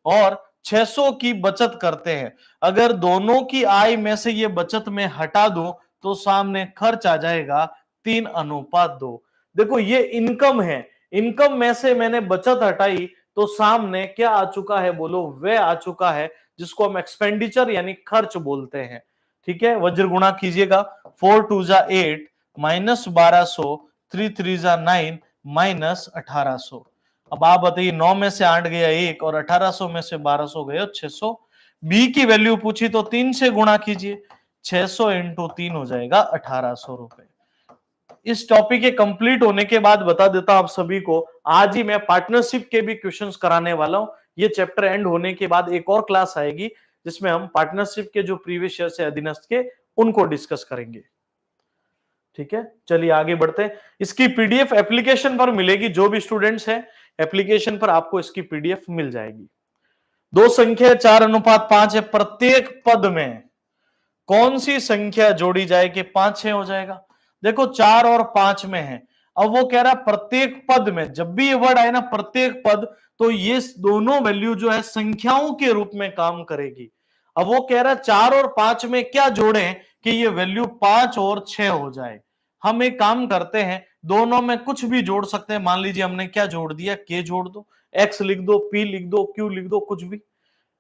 और 600 की बचत करते हैं। अगर दोनों की आय में से ये बचत में हटा दो तो सामने खर्च आ जाएगा 3:2। देखो ये इनकम है, इनकम में से मैंने बचत हटाई तो सामने क्या आ चुका है, बोलो, व्यय आ चुका है, जिसको हम एक्सपेंडिचर यानी खर्च बोलते हैं। ठीक है, वज्र गुणा कीजिएगा, 4 2 जा 8 माइनस 1200, 3 3 जा 9 माइनस 1800। अब आप बताइए, 9 में से 8 गया 1 और 1800 में से 1200 गया 600। बी की वैल्यू पूछी तो 3 से गुणा कीजिए, 600 इंटू 3 हो जाएगा 1800 रुपए। इस टॉपिक के कंप्लीट होने के बाद बता देता हूं आप सभी को, आज ही मैं पार्टनरशिप के भी क्वेश्चंस कराने वाला हूं। ये चैप्टर एंड होने के बाद एक और क्लास आएगी जिसमें हम पार्टनरशिप के जो प्रीवियस ईयर से अधीनस्थ के उनको डिस्कस करेंगे। ठीक है, चलिए आगे बढ़ते हैं। इसकी पीडीएफ एप्लीकेशन पर मिलेगी, जो भी स्टूडेंट्स हैं एप्लीकेशन पर आपको इसकी पीडीएफ मिल जाएगी। दो संख्या 4:5 है, प्रत्येक पद में कौन सी संख्या जोड़ी जाए कि 5 6 हो जाएगा? देखो 4 और 5 में है। अब वो कह रहा है प्रत्येक पद में, जब भी ये वर्ड आए ना प्रत्येक पद, तो ये दोनों वैल्यू जो है संख्याओं के रूप में काम करेगी। अब वो कह रहा है 4 और 5 में क्या जोड़ें कि ये वैल्यू 5 और 6 हो जाए। हम एक काम करते हैं, दोनों में कुछ भी जोड़ सकते हैं। मान लीजिए हमने क्या जोड़ दिया, के जोड़ दो, एक्स लिख दो, पी लिख दो, क्यू लिख दो, कुछ भी,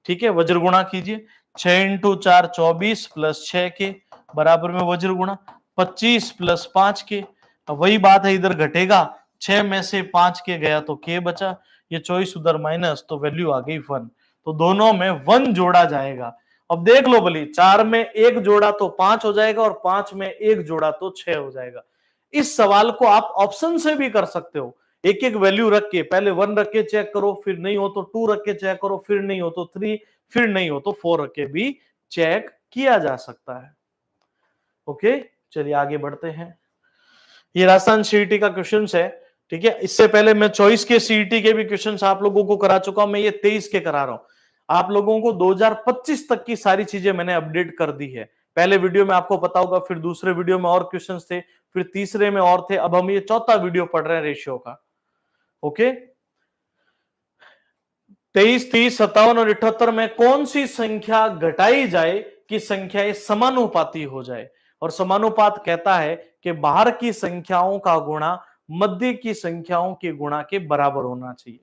ठीक है। वज्र गुणा कीजिए, 6 इंटू 4 24 प्लस 6 के बराबर में वज्र गुणा 25 प्लस 5 के। अब वही बात है, इधर घटेगा, 6 में से 5 के गया तो के बचा, ये 24 उधर माइनस, तो वैल्यू आ गई 1। तो दोनों में 1 जोड़ा जाएगा। अब देख लो भली, 4 में 1 जोड़ा तो 5 हो जाएगा और 5 में 1 जोड़ा तो 6 हो जाएगा। इस सवाल को आप ऑप्शन से भी कर सकते हो, एक एक वैल्यू रख के, पहले 1 रख के चेक करो, फिर नहीं हो तो 2 रख के चेक करो, फिर नहीं हो तो 3, फिर नहीं हो तो 4 रख के भी चेक किया जा सकता है। ओके, चलिए आगे बढ़ते हैं। ये राजस्थान सीईटी का क्वेश्चन है, ठीक है। इससे पहले मैं चॉइस के सीईटी के भी क्वेश्चन आप लोगों को करा चुका हूं, मैं ये 23 के करा रहा हूं। आप लोगों को 2025 तक की सारी चीजें मैंने अपडेट कर दी है। पहले वीडियो में आपको पता होगा, फिर दूसरे वीडियो में और क्वेश्चंस थे, फिर तीसरे में और थे, अब हम ये चौथा वीडियो पढ़ रहे हैं रेशियो का। ओके, 23, 30, 57 और 78 में कौन सी संख्या घटाई जाए कि संख्याएं समानुपाती हो जाए? और समानुपात कहता है कि बाहर की संख्याओं का गुणा मध्य की संख्याओं के गुणा के बराबर होना चाहिए।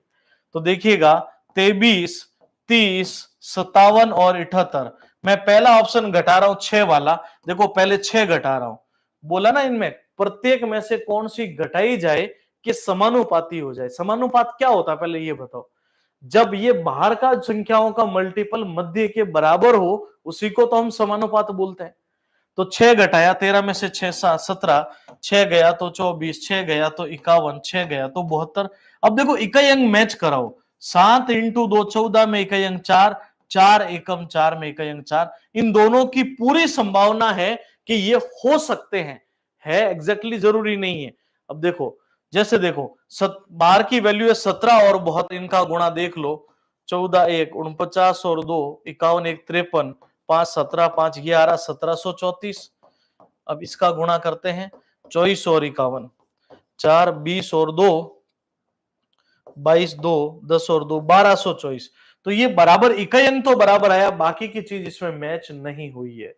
तो देखिएगा, 23, 30, 57 और 78, मैं पहला ऑप्शन घटा रहा हूं 6 वाला। देखो पहले 6 घटा रहा हूं, बोला ना इनमें प्रत्येक में से कौन सी घटाई जाए कि समानुपाती हो जाए। समानुपात क्या होता है पहले ये बताओ? जब ये बाहर का संख्याओं का मल्टीपल मध्य के बराबर हो, उसी को तो हम समानुपात बोलते हैं। तो 6 घटाया, 13 में से 6 7 17, 6 गया तो 24, 6 गया तो 51, 6 गया तो 72। अब देखो इकाई अंक मैच कराओ, 7 इंटू 2 14 में इकाई अंक 4, 4 एकम 4 में इकाई अंक 4। इन दोनों की पूरी संभावना है कि ये हो सकते हैं, है एग्जैक्टली जरूरी नहीं है। अब देखो, जैसे देखो बाहर की वैल्यू है 17 और बहुत, इनका गुणा देख लो, 14 1 49 और 2 51 1 53, 5 17 5 ये आ रहा 1734। अब इसका गुणा करते हैं, 24 और 51, 4 20 और 2 22, 2 10 और 2 1224। तो ये बराबर इकाई अंक तो बराबर आया, बाकी की चीज इसमें मैच नहीं हुई है।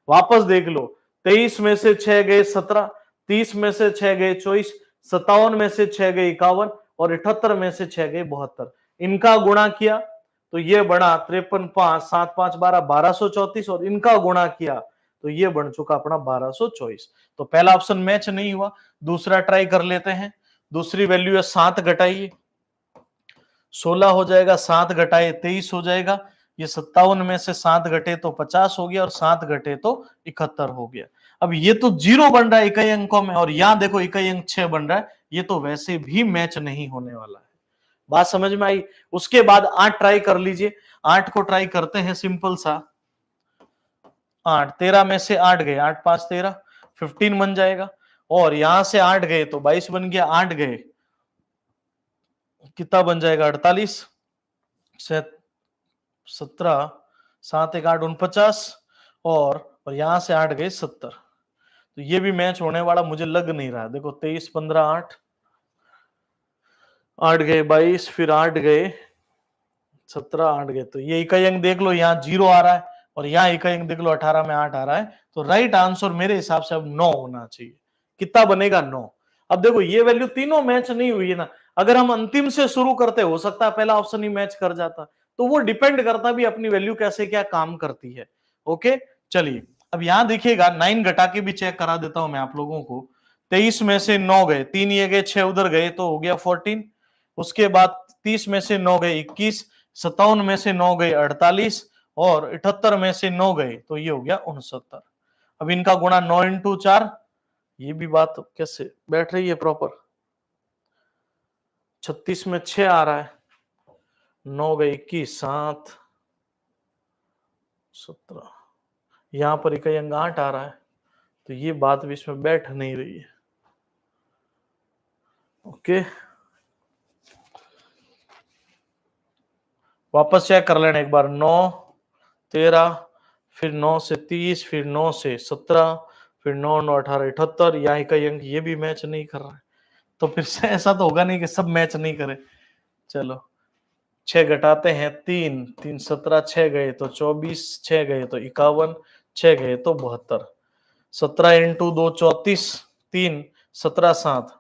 वापस देख लो, 23 में से 6 गए 17, 30 में से 6 गए 24, 57 में से 6 गए 51 और 78 में से 6 गए 72। इनका गुणा किया तो ये बना 53 5 7 5 12 1234 और इनका गुणा किया तो ये बन चुका अपना 1224। तो पहला ऑप्शन मैच नहीं हुआ, दूसरा ट्राई कर लेते हैं। दूसरी वैल्यू है 7 घटाइए, 16 हो जाएगा, 7 घटाए 23 हो जाएगा। ये 57 में से 7 घटे तो 50 हो गया और 7 घटे तो 71 हो गया। अब ये तो 0 बन रहा है इकाई अंकों में, और यहां देखो इकाई अंक 6 बन रहा है, ये तो वैसे भी मैच नहीं होने वाला है। बात समझ में आई? उसके बाद 8 ट्राई कर लीजिए, 8 को ट्राई करते हैं सिंपल सा। 8 13 में से 8 गए, 8 5 13, 15 बन जाएगा। और यहां से 8 गए तो 22 बन गया, 8 गए कितना बन जाएगा 48, 17 7 1 8 49 और यहां से 8 गए 70। तो ये भी मैच होने वाला मुझे लग नहीं रहा। देखो 23 15 8, 8 गए 22, फिर 8 गए 17, 8 गए, तो ये इकाई अंक देख लो, यहाँ 0 आ रहा है और यहाँ इकाई अंक देख लो 18 में 8 आ रहा है। तो राइट आंसर मेरे हिसाब से अब 9 होना चाहिए। कितना बनेगा 9। अब देखो ये वैल्यू तीनों मैच नहीं हुई है ना, अगर हम अंतिम से शुरू करते हो सकता है पहला ऑप्शन ही मैच कर जाता, तो वो डिपेंड करता भी अपनी वैल्यू कैसे क्या काम करती है। ओके, चलिए अब यहां देखिएगा 9 घटा के भी चेक करा देता हूं मैं आप लोगों को। 23 में से 9 गए, 3 ये गए 6 उधर गए तो हो गया 14। उसके बाद 30 में से 9 गए 21, 57 में से 9 गए 48 और 78 में से 9 गए तो ये हो गया 69। अब इनका गुणा 9 इंटू 4, ये भी बात कैसे बैठ रही है प्रॉपर। 36 में 6 आ रहा है, 9 गए 21 7 17, यहां पर इकाई अंक 8 आ रहा है, तो ये बात भी इसमें बैठ नहीं रही है। ओके, वापस चेक कर लेना एक बार। 9 13 फिर 9 से 30, फिर 9 से 17, फिर 9 9 18 78, यहाँ का अंक ये भी मैच नहीं कर रहा है। तो फिर से ऐसा तो होगा नहीं कि सब मैच नहीं करे। चलो 6 घटाते हैं 3, 3 17, 6 गए तो 24, 6 गए तो 51, 6 गए तो 72। 17 इंटू 2 34, 3 17 7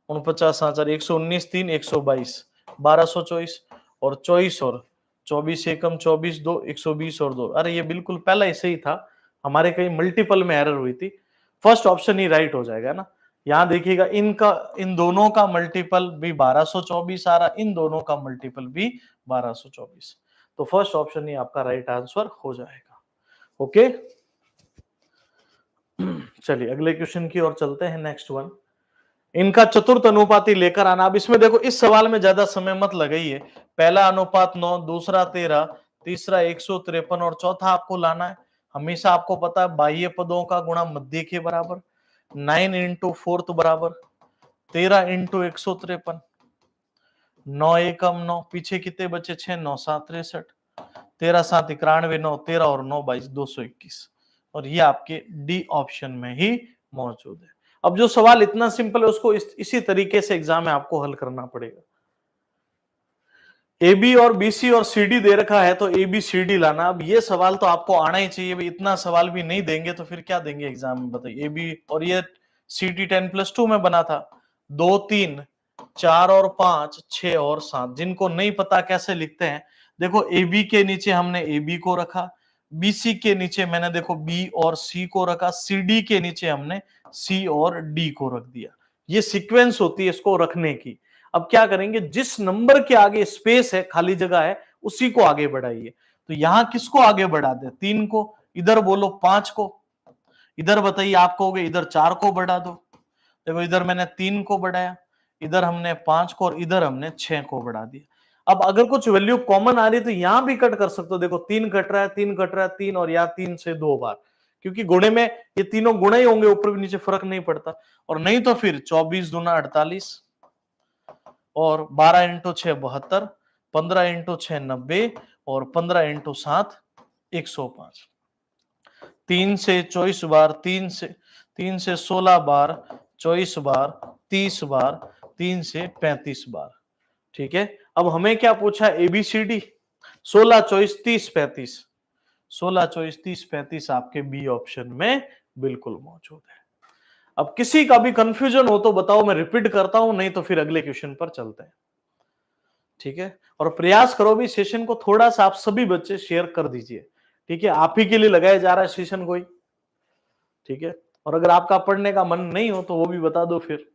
49 7 119, 3 122, 1224 और 24 और 24 एकम 24 2 120 और 2। अरे ये बिल्कुल पहला ही सही था, हमारे कहीं मल्टीपल में एरर हुई थी। फर्स्ट ऑप्शन ही राइट हो जाएगा ना। यहां देखिएगा इनका, इन दोनों का मल्टीपल भी 1224 आ रहा, इन दोनों का मल्टीपल भी 1224। तो फर्स्ट ऑप्शन ही आपका राइट आंसर हो जाएगा। ओके, चलिए अगले क्वेश्चन की ओर चलते हैं। नेक्स्ट वन, इनका चतुर्थ अनुपाती लेकर आना। अब इसमें देखो, इस सवाल में ज्यादा समय मत लगाइए। पहला अनुपात 9, दूसरा 13, तीसरा 153 और चौथा आपको लाना है। हमेशा आपको पता है बाह्य पदों का गुणा मध्य के बराबर। 9 इंटू फोर्थ बराबर 13 इंटू 153, 9 एकम 9, पीछे कितने बचे 6, 9 7 63, 13 7 91, 9 13 और 9 22 221। और ये आपके डी ऑप्शन में ही मौजूद है। अब जो सवाल इतना सिंपल है उसको इसी तरीके से एग्जाम में आपको हल करना पड़ेगा। ए बी और बी सी और सी डी दे रखा है तो ए बी सी डी लाना। अब ये सवाल तो आपको आना ही चाहिए भाई, इतना सवाल भी नहीं देंगे तो फिर क्या देंगे एग्जाम में, बताइए। ए बी, और ये सी टी 10+2 में बना था। 2 3 4 और 5 6 और 7, जिनको नहीं पता कैसे लिखते हैं, देखो ए बी के नीचे हमने ए बी को रखा, बी सी के नीचे मैंने देखो बी और सी को रखा, सी डी के नीचे हमने सी और डी को रख दिया। ये सीक्वेंस होती है इसको रखने की। अब क्या करेंगे, जिस नंबर के आगे स्पेस है, खाली जगह है, उसी को आगे बढ़ाइए। तो यहां किसको आगे बढ़ा दे, 3 को, इधर बोलो 5 को, इधर बताइए आप कहोगे इधर 4 को बढ़ा दो। देखो इधर मैंने 3 को बढ़ाया, इधर हमने 5 को और इधर हमने 6 को बढ़ा दिया। अब अगर कुछ वैल्यू कॉमन आ रही है तो यहां भी कट कर सकते हो। देखो 3 कट रहा है, 3 कट रहा है, 3 और यहाँ 3 से 2 बार, क्योंकि गुणे में ये तीनों गुणे ही होंगे, ऊपर भी नीचे फर्क नहीं पड़ता। और नहीं तो फिर 24 दूना 48 और 12 इंटू 6 72, 15 इंटू 6 90 और 15 इंटू 7 105। 3 से 24 बार, 3 से 16 बार, 24 बार, 30 बार, 3 से 35 बार। ठीक है, अब हमें क्या पूछा, एबीसीडी 16 24 30 35, 16 24 30 35 आपके बी ऑप्शन में बिल्कुल मौजूद है। अब किसी का भी कंफ्यूजन हो तो बताओ, मैं रिपीट करता हूं, नहीं तो फिर अगले क्वेश्चन पर चलते हैं। ठीक है, और प्रयास करो भी सेशन को थोड़ा सा आप सभी बच्चे शेयर कर दीजिए। ठीक है, आप ही के लिए लगाया जा रहा है सेशन कोई। ठीक है, और अगर आपका पढ़ने का मन नहीं हो तो वो भी बता दो फिर।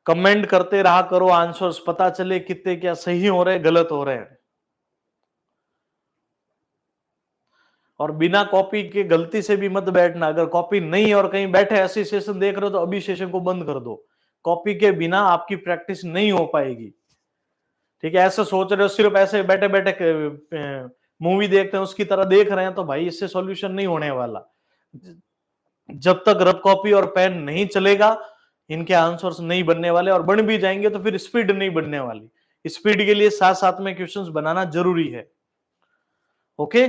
कमेंट करते रहा करो, आंसर्स पता चले कितने क्या सही हो रहे गलत हो रहे हैं। और बिना कॉपी के गलती से भी मत बैठना। अगर कॉपी नहीं है और कहीं बैठे ऐसे सेशन देख रहे हो तो अभी सेशन को बंद कर दो। कॉपी के बिना आपकी प्रैक्टिस नहीं हो पाएगी। ठीक है, ऐसे सोच रहे हो सिर्फ ऐसे बैठे बैठे मूवी देखते हैं उसकी तरह देख रहे हैं, तो भाई इससे सॉल्यूशन नहीं होने वाला। जब तक रफ कॉपी और पेन नहीं चलेगा इनके आंसर्स नहीं बनने वाले, और बन भी जाएंगे तो फिर स्पीड नहीं बनने वाली। स्पीड के लिए साथ साथ में क्वेश्चंस बनाना जरूरी है। ओके,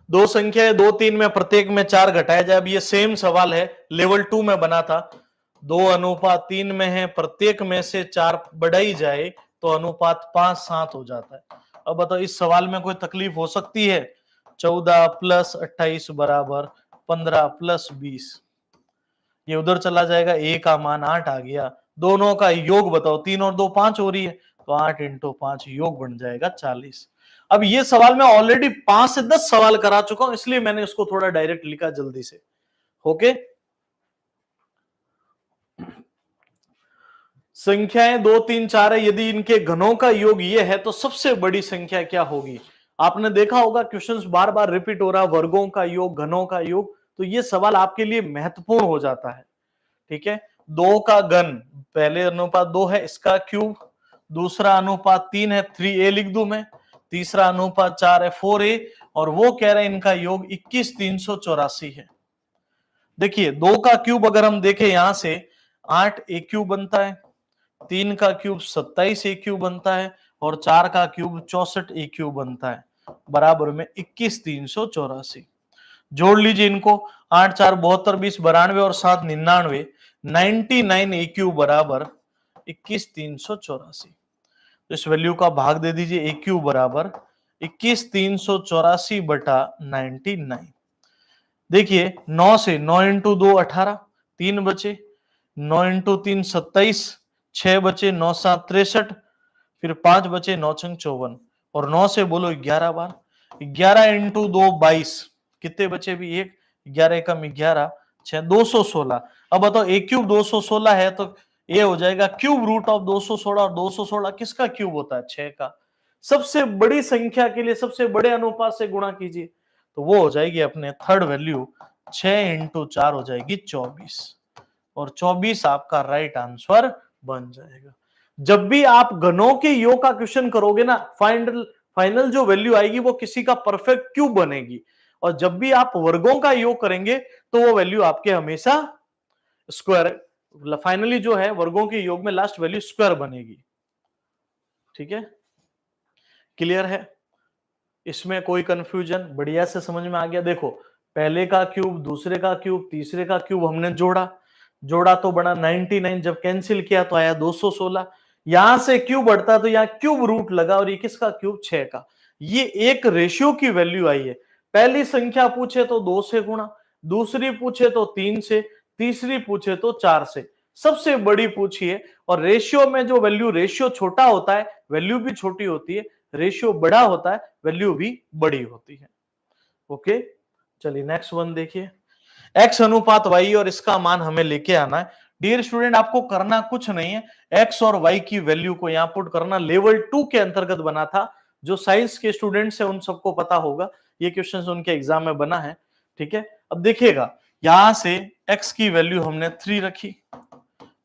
दो संख्या है 2 3 में, प्रत्येक में 4 घटाया जाए। अब ये सेम सवाल है, लेवल 2 में बना था। 2 अनुपात 3 में है, प्रत्येक में से 4 बढ़ाई जाए तो अनुपात 5 7 हो जाता है। अब बताओ इस सवाल में कोई तकलीफ हो सकती है? 14 प्लस 28 बराबर 15 प्लस 20, ये उधर चला जाएगा, ए का मान 8 आ गया। दोनों का योग बताओ, 3 और 2 5 हो रही है, तो 8 इंटू 5 योग बन जाएगा 40। अब ये सवाल मैं ऑलरेडी 5 से 10 सवाल करा चुका हूं, इसलिए मैंने इसको थोड़ा डायरेक्ट लिखा जल्दी से। ओके, संख्याएं 2 3 4 है, यदि इनके घनों का योग ये है तो सबसे बड़ी संख्या क्या होगी? आपने देखा होगा क्वेश्चंस बार बार रिपीट हो रहा, वर्गों का योग, घनों का योग, तो ये सवाल आपके लिए महत्वपूर्ण हो जाता है। ठीक है, 2 का घन, पहले अनुपात 2 है इसका क्यूब, दूसरा अनुपात 3 है 3a लिख दूं मैं, तीसरा अनुपात 4 है 4a, और वो कह रहे हैं इनका योग 21 384 है। देखिए 2 का क्यूब अगर हम देखें यहां से 8a क्यूब बनता है, 3 का क्यूब 27 ए क्यूब बनता है और 4 का क्यूब 64 ए क्यूब बनता है, बराबर में 21,384। जोड़ लीजिए इनको, 8 4 72 20 92 और 7 99, 99 ए क्यूब बराबर 21,384। तो इस वैल्यू का भाग दे दीजिए, ए क्यूब बराबर 21,384 बटा 99। देखिए 9 से 9 इंटू 2 18, 3 बचे, 9 इंटू 3 27, 6 बचे, 9 7 63, फिर 5 बचे, 9 6 54 और 9 से बोलो 11 बार, 11 इंटू 2 22, कितने बचे भी, 1, 11 कम 11, 6 216। अब बताओ ए क्यूब 216 है तो ये हो जाएगा क्यूब रूट ऑफ 216, और 216 किसका क्यूब होता है, 6 का। सबसे बड़ी संख्या के लिए सबसे बड़े अनुपात से गुणा कीजिए, तो वो हो जाएगी अपने थर्ड वैल्यू 6 इंटू 4 हो जाएगी 24, और 24 आपका राइट आंसर बन जाएगा। जब भी आप घनों के योग का क्वेश्चन करोगे ना, फाइनल जो वैल्यू आएगी वो किसी का परफेक्ट क्यूब बनेगी, और जब भी आप वर्गों का योग करेंगे तो वो वैल्यू आपके हमेशा स्क्वायर, फाइनली जो है वर्गों के योग में लास्ट वैल्यू स्क्वायर बनेगी। ठीक है, क्लियर है, इसमें कोई कंफ्यूजन, बढ़िया से समझ में आ गया। देखो पहले का क्यूब, दूसरे का क्यूब, तीसरे का क्यूब हमने जोड़ा तो बना 99, जब कैंसिल किया तो आया 216, यहां से क्यूब बढ़ता तो यहाँ क्यूब रूट लगा, और ये किसका क्यूब, 6 का। ये एक रेशियो की वैल्यू आई है। पहली संख्या पूछे तो 2 से गुणा, दूसरी पूछे तो 3 से, तीसरी पूछे तो 4 से, सबसे बड़ी पूछी है। और रेशियो में जो वैल्यू, रेशियो छोटा होता है वैल्यू भी छोटी होती है, रेशियो बड़ा होता है वैल्यू भी बड़ी होती है। ओके, चलिए नेक्स्ट वन देखिए, x अनुपात y, और इसका मान हमें लेके आना है। डियर स्टूडेंट, आपको करना कुछ नहीं है, x और y की वैल्यू को यहां पुट करना, लेवल 2 के अंतर्गत बना था। जो साइंस के स्टूडेंट्स हैं उन सबको पता होगा, ये क्वेश्चन उनके एग्जाम में बना है। ठीक है, अब देखिएगा, यहां से x की वैल्यू हमने 3 रखी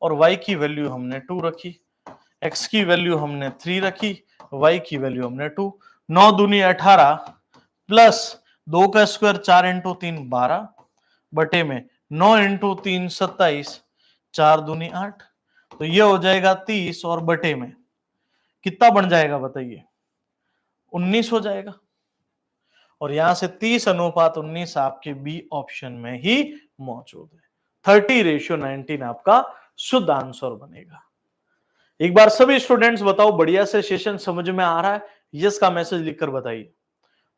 और y की वैल्यू हमने 2 रखी, x की वैल्यू हमने 3 रखी, y की वैल्यू हमने 2, 9 दूनी 18 प्लस 2 का स्क्वायर 4 इंटू 3 12 बटे में 9 इंटू 3 27, 4 दूनी 8, तो ये हो जाएगा 30, और बटे में कितना बन जाएगा बताइए, 19 हो जाएगा। और यहां से 30 अनुपात 19 आपके बी ऑप्शन में ही मौजूद है। 30:19 आपका शुद्ध आंसर बनेगा। एक बार सभी स्टूडेंट्स बताओ, बढ़िया से सेशन समझ में आ रहा है, यस का मैसेज लिखकर बताइए।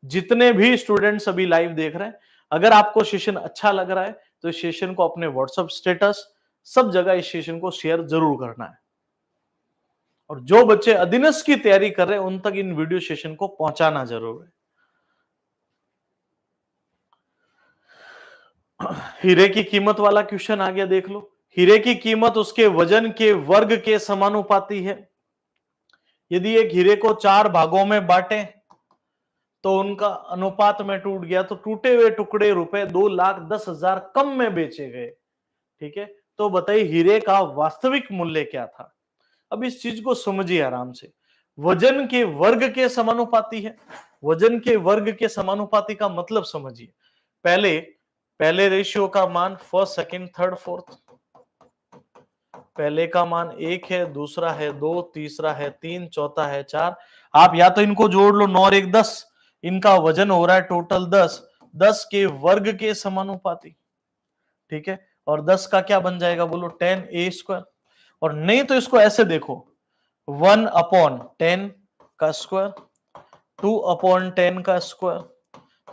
जितने भी स्टूडेंट्स अभी लाइव देख रहे हैं, अगर आपको सेशन अच्छा लग रहा है तो इस सेशन को अपने व्हाट्सएप स्टेटस सब जगह इस सेशन को शेयर जरूर करना है, और जो बच्चे अधीनस्थ की तैयारी कर रहे हैं उन तक इन वीडियो सेशन को पहुंचाना जरूर है। हीरे की कीमत वाला क्वेश्चन आ गया, देख लो। हीरे की कीमत उसके वजन के वर्ग के समानुपाती है। यदि एक हीरे को 4 भागों में बांटे तो उनका अनुपात में टूट गया, तो टूटे हुए टुकड़े रुपए 2,10,000 कम में बेचे गए। ठीक है, तो बताइए हीरे का वास्तविक मूल्य क्या था। अब इस चीज को समझिए आराम से, वजन के वर्ग के समानुपाती है। वजन के वर्ग के समानुपाती का मतलब समझिए, पहले रेशियो का मान फर्स्ट, सेकंड, थर्ड, फोर्थ। पहले का मान 1 है, दूसरा है 2, तीसरा है 3, चौथा है 4। आप या तो इनको जोड़ लो, 9 और 1 10, इनका वजन हो रहा है टोटल 10, 10 के वर्ग के समानुपाती। ठीक है, और 10 का क्या बन जाएगा बोलो, 10a²। और नहीं तो इसको ऐसे देखो, 1/10 का स्क्वायर, 2/10 का स्क्वायर,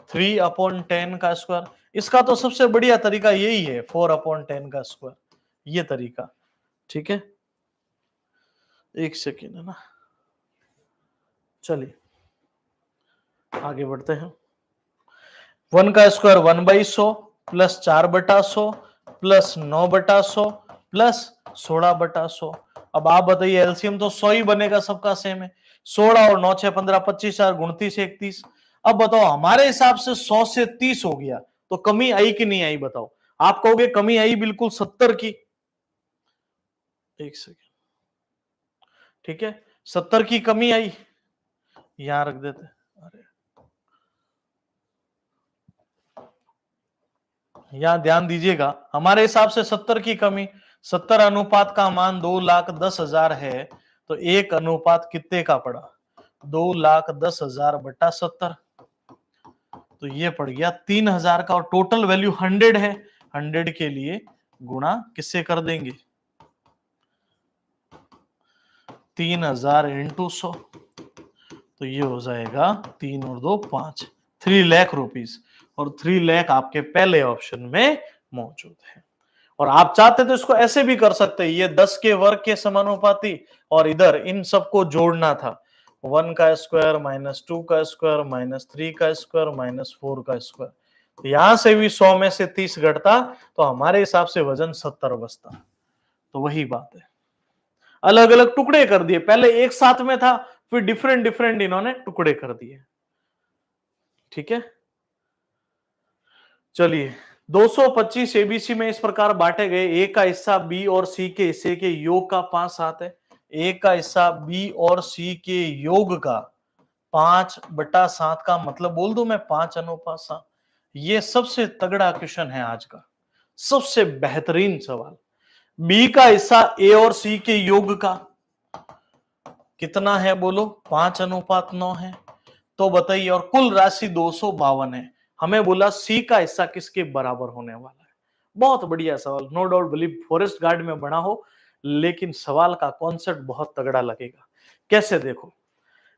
3/10 का स्क्वायर। इसका तो सबसे बढ़िया तरीका यही है, 4/10 का स्क्वायर, ये तरीका। ठीक है, एक सेकेंड है ना, चलिए आगे बढ़ते हैं। 1 का स्क्वायर 1/100 प्लस 4/100 प्लस 9/100 प्लस 16/100। अब आप बताइए, एलसीएम तो 100 ही बनेगा, सबका सेम है। 16 और 9 6 15 25 4 29 31। अब बताओ हमारे हिसाब से 100 से 30 हो गया, तो कमी आई कि नहीं आई बताओ। आप कहोगे कमी आई बिल्कुल 70 की, एक सेकेंड, ठीक है, 70 की कमी आई, यहां रख देते। अरे यहां ध्यान दीजिएगा, हमारे हिसाब से 70 की कमी, 70 अनुपात का मान 2,10,000 है, तो 1 अनुपात कितने का पड़ा? 2,10,000 बटा 70, तो ये पड़ गया 3,000 का, और टोटल वैल्यू 100 है, 100 के लिए गुणा किससे कर देंगे? 3,000 इंटू 100, तो ये हो जाएगा 3 और 2 5, 3 लाख रुपीस, और 3 लाख आपके पहले ऑप्शन में मौजूद है। और आप चाहते तो इसको ऐसे भी कर सकते हैं, ये 10 के वर्ग के समानुपाती, और इधर इन सबको जोड़ना था, 1 का स्क्वायर माइनस 2 का स्क्वायर माइनस 3 का स्क्वायर माइनस 4 का स्क्वायर, तो यहां से भी 100 में से 30 घटता, तो हमारे हिसाब से वजन 70 बचता। तो वही बात है, अलग अलग टुकड़े कर दिए, पहले एक साथ में था, फिर डिफरेंट डिफरेंट इन्होंने टुकड़े कर दिए। ठीक है, चलिए 225 एबीसी में इस प्रकार बांटे गए, ए का हिस्सा बी और सी के हिस्से के योग का 5/7 है। ए का हिस्सा बी और सी के योग का 5/7 का मतलब बोल दूं मैं 5:7। ये सबसे तगड़ा क्वेश्चन है आज का, सबसे बेहतरीन सवाल। बी का हिस्सा ए और सी के योग का कितना है बोलो? 5:9 है। तो बताइए, और कुल राशि 252 है। हमें बोला सी का हिस्सा किसके बराबर होने वाला है। बहुत बढ़िया सवाल, नो डाउट भले फॉरेस्ट गार्ड में बना हो, लेकिन सवाल का कॉन्सेप्ट बहुत तगड़ा लगेगा। कैसे? देखो,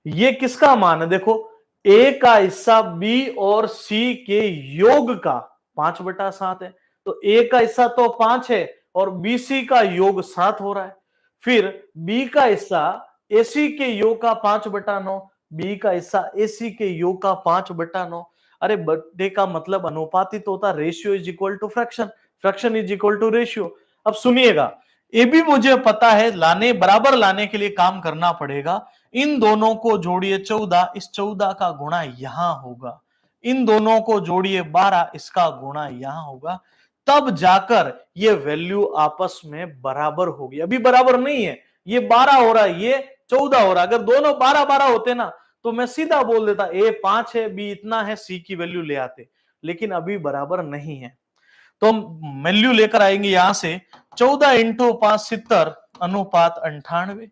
ये किसका मान है? देखो, ए का हिस्सा बी और सी के योग का 5/7 है, तो ए का हिस्सा तो 5 है और बी सी का योग 7 हो रहा है। फिर बी का हिस्सा एसी के योग का 5/9, बी का हिस्सा एसी के योग का 5/9। अरे बट्टे का मतलब अनुपातित होता, ratio is equal to fraction, fraction is equal to ratio. अब सुनिएगा, ये भी मुझे पता है, लाने बराबर लाने के लिए काम करना पड़ेगा। इन दोनों को जोड़िए 14, इस 14 का गुणा यहां होगा, इन दोनों को जोड़िए 12, इसका गुणा यहां होगा, तब जाकर ये वैल्यू आपस में बराबर होगी। अभी बराबर नहीं है, ये 12 हो रहा है, ये 14 हो रहा है। अगर दोनों 12-12 होते ना, तो मैं सीधा बोल देता ए 5 है, बी इतना है, सी की वैल्यू ले आते, लेकिन अभी बराबर नहीं है। तो हम वैल्यू लेकर आएंगे यहां से 14 इंटू 5 70 अनुपात 98,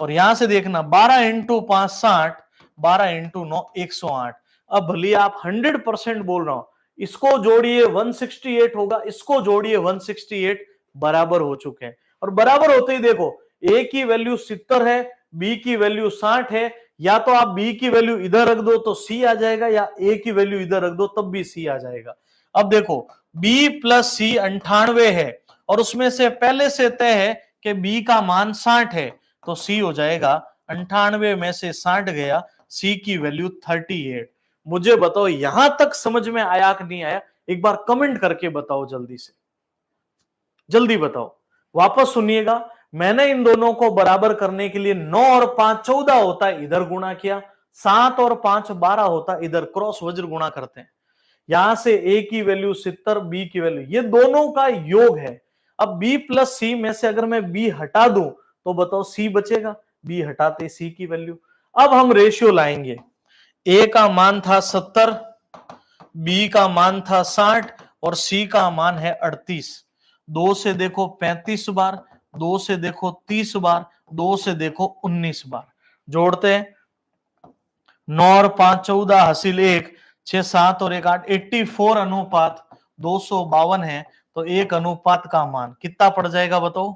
और यहां से देखना 12 इंटू 5 60, 12 इंटू 9 108। अब भले आप 100% बोल रहा हूं, इसको जोड़िए 168 होगा, इसको जोड़िए 168, बराबर हो चुके हैं। और बराबर होते ही देखो, ए की वैल्यू 70 है, बी की वैल्यू 60 है, या तो आप बी की वैल्यू इधर रख दो तो सी आ जाएगा, या ए की वैल्यू इधर रख दो तब भी सी आ जाएगा। अब देखो, बी प्लस सी 98 है, और उसमें से पहले से तय है कि बी का मान 60 है, तो सी हो जाएगा 98 में से 60 गया, सी की वैल्यू 38। मुझे बताओ यहां तक समझ में आया कि नहीं आया? एक बार कमेंट करके बताओ, जल्दी से जल्दी बताओ। वापस सुनिएगा, मैंने इन दोनों को बराबर करने के लिए 9 और 5 14 होता है, इधर गुणा किया, 7 और 5 12 होता है, इधर क्रॉस वज्र गुणा करते हैं। यहां से ए की वैल्यू 70, बी की वैल्यू, ये दोनों का योग है। अब बी प्लस सी में से अगर मैं बी हटा दूं तो बताओ सी बचेगा, बी हटाते सी की वैल्यू। अब हम रेशियो लाएंगे, ए का मान था 70, बी का मान था 60 और सी का मान है 38। 2 से देखो 35 बार, 2 से देखो 30 बार, 2 से देखो 19 बार, जोड़ते हैं 9 और 5 14, हासिल 1, 6 7 और 1 8, 84 अनुपात 252 है। तो एक अनुपात का मान कितना पड़ जाएगा बताओ?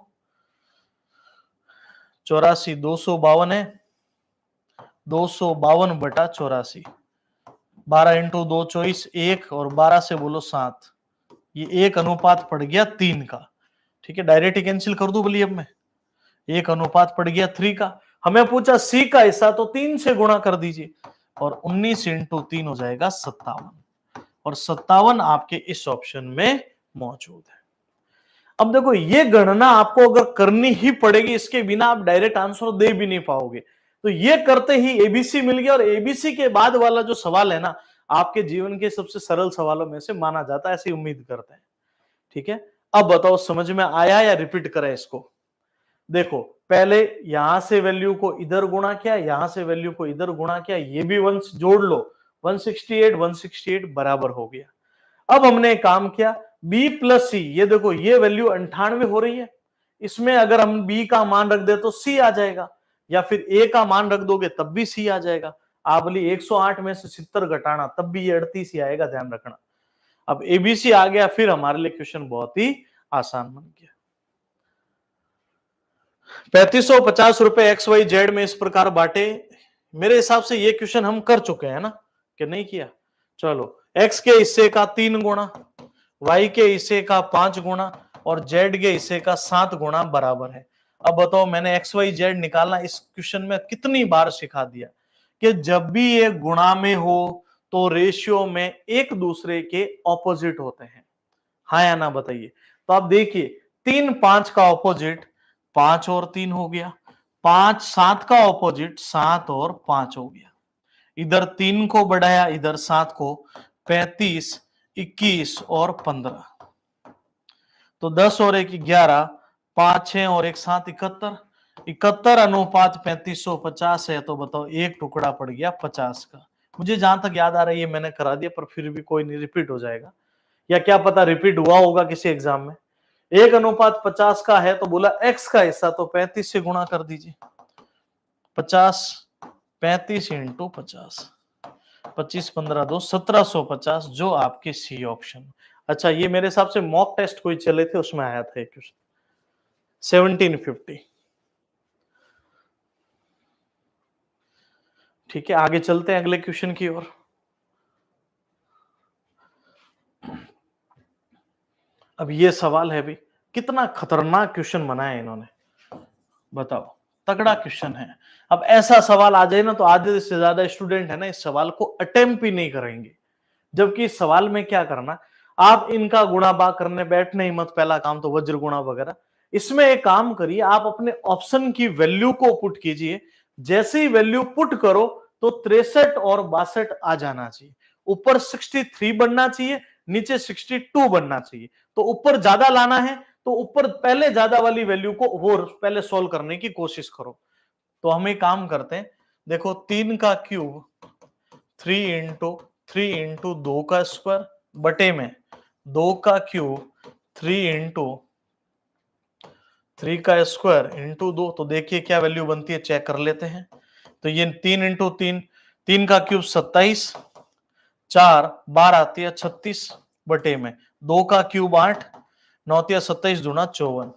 84, 252 है, 252/84, 12 इंटू 2 24, 1 और 12 से बोलो 7, ये एक अनुपात पड़ गया 3 का। ठीक है, डायरेक्ट कैंसिल कर दू बोलिए, अब मैं एक अनुपात पड़ गया 3 का। हमें पूछा सी का हिस्सा, तो 3 से गुणा कर दीजिए, और 19 इंटू 3 हो जाएगा 57, और 57 आपके इस ऑप्शन में मौजूद है। अब देखो, ये गणना आपको अगर करनी ही पड़ेगी, इसके बिना आप डायरेक्ट आंसर दे भी नहीं पाओगे। तो ये करते ही एबीसी मिल गया, और एबीसी के बाद वाला जो सवाल है ना, आपके जीवन के सबसे सरल सवालों में से माना जाता है, ऐसी उम्मीद करते हैं। ठीक है, अब बताओ समझ में आया या रिपीट करें इसको? देखो, पहले यहां से वैल्यू को इधर गुणा किया, यहां से वैल्यू को इधर गुणा किया, ये भी 1 जोड़ लो, 168 168 बराबर हो गया। अब हमने काम किया, बी प्लस सी, ये देखो ये वैल्यू 98 हो रही है, इसमें अगर हम b का मान रख दे तो c आ जाएगा, या फिर a का मान रख दोगे तब भी c आ जाएगा। आप बोली 108 में से 70 घटाना तब भी ये 38 ही आएगा, ध्यान रखना। अब एबीसी आ गया, फिर हमारे लिए क्वेश्चन बहुत ही आसान बन गया। 3550 रुपए एक्स वाई जेड में इस प्रकार बांटे। मेरे हिसाब से ये क्वेश्चन हम कर चुके हैं ना, कि नहीं किया? चलो, एक्स के हिस्से का 3 गुना, वाई के हिस्से का 5 गुना और जेड के हिस्से का 7 गुना बराबर है। अब बताओ, मैंने एक्स वाई जेड निकालना इस क्वेश्चन में कितनी बार सिखा दिया कि जब भी ये गुणा में हो तो रेशियो में एक दूसरे के ऑपोजिट होते हैं, हाँ या ना बताइए। तो आप देखिए, 3 5 का ऑपोजिट 5 और 3 हो गया, 5 7 का ऑपोजिट 7 और 5 हो गया, इधर 3 को बढ़ाया इधर 7 को, 35 21 और 15, तो 10 और 1 11, 5 6 और 1 7 71, 71 अनुपात 3550 है। तो बताओ, एक टुकड़ा पड़ गया 50 का। मुझे जहां तक याद आ रहा है ये मैंने करा दिया, पर फिर भी कोई नहीं, रिपीट हो जाएगा, या क्या पता रिपीट हुआ होगा किसी एग्जाम में। 1 अनुपात 50 का है तो बोला x का हिस्सा तो 35 से गुणा कर दीजिए, 50 35 इंटू 50, 25 15 2 1750, जो आपके सी ऑप्शन। अच्छा, ये मेरे हिसाब से मॉक टेस्ट कोई चले थे उसमें आया था क्वेश्चन 1750। ठीक है, आगे चलते हैं अगले क्वेश्चन की ओर। अब ये सवाल है भी, कितना खतरनाक क्वेश्चन बनाया इन्होंने, बताओ, तगड़ा क्वेश्चन है। अब ऐसा सवाल आ जाए ना तो आधे से ज्यादा स्टूडेंट है ना इस सवाल को अटेम्प्ट ही नहीं करेंगे, जबकि इस सवाल में क्या करना, आप इनका गुणा भाग करने बैठने ही मत, पहला काम तो वज्र गुणा वगैरह। इसमें एक काम करिए, आप अपने ऑप्शन की वैल्यू को पुट कीजिए, जैसे ही वैल्यू पुट करो तो 63 और 62 आ जाना चाहिए, ऊपर 63 बनना चाहिए, नीचे 62 बनना चाहिए। तो ऊपर ज्यादा लाना है तो ऊपर पहले ज्यादा वाली वैल्यू को वो पहले सोल्व करने की कोशिश करो। तो हम एक काम करते हैं, देखो 3 का क्यूब 3 इंटू 2 का स्क्वायर बटे में 2 का क्यूब 3 इंटू 3 का स्क्वायर इंटू 2, तो देखिए क्या वैल्यू बनती है, चेक कर लेते हैं। तो ये 3 इंटू 3, 3 का क्यूब 27, 4 12 3 36 बटे में 2 का क्यूब 8, 9 3 27 दूना 54,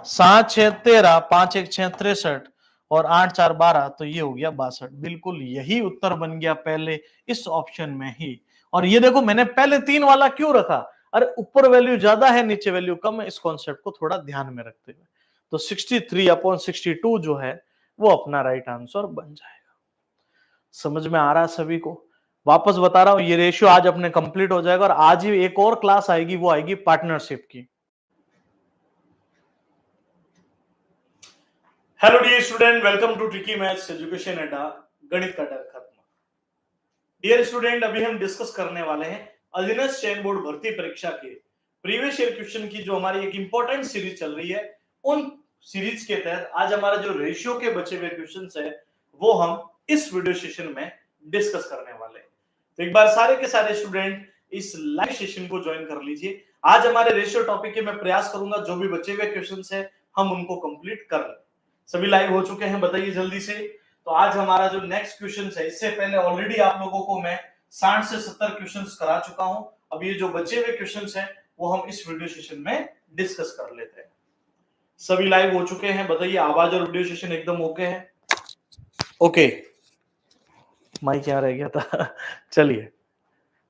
7 6 13, 5 1 6 63 और 8 4 12, तो ये हो गया 62। बिल्कुल यही उत्तर बन गया पहले इस ऑप्शन में ही। और ये देखो मैंने पहले 3 वाला क्यों रखा, अरे ऊपर वैल्यू ज्यादा है नीचे वैल्यू कम है, इस कॉन्सेप्ट को थोड़ा ध्यान में रखते हुए। तो 63/62 जो है वो अपना राइट आंसर बन जाएगा। समझ में आ रहा है सभी को? वापस बता रहा हूं, ये रेशियो आज अपने कंप्लीट हो जाएगा और आज ही एक और क्लास आएगी, वो आएगी पार्टनरशिप की। Hello dear student, welcome to tricky maths education Adda, गणित का डर खत्म। डियर स्टूडेंट, अभी हम डिस्कस करने वाले हैं अधीनस्थ चयन बोर्ड भर्ती परीक्षा के प्रीवियस ईयर क्वेश्चन की, जो हमारी एक इंपॉर्टेंट सीरीज चल रही है। उन सीरीज के तहत आज हमारा जो रेशियो के बचे हुए क्वेश्चंस है वो हम इस वीडियो सेशन में डिस्कस करने वाले हैं। तो एक बार सारे के सारे स्टूडेंट इस लाइव सेशन को ज्वाइन कर लीजिए। आज हमारे रेशियो टॉपिक के मैं प्रयास करूंगा जो भी बचे हुए क्वेश्चंस है हम उनको कंप्लीट कर लें। सभी लाइव हो चुके हैं, बताइए जल्दी से। तो आज हमारा जो नेक्स्ट क्वेश्चन है, इससे पहले ऑलरेडी आप लोगों को मैं 60 से 70 क्वेश्चंस करा चुका हूं। अब ये जो बचे हुए क्वेश्चंस हैं वो हम इस वीडियो सेशन में डिस्कस कर लेते हैं। सभी लाइव हो चुके हैं, बताइए आवाज और वीडियो सेशन एकदम ओके है? ओके, माइक यहाँ रह गया था चलिए,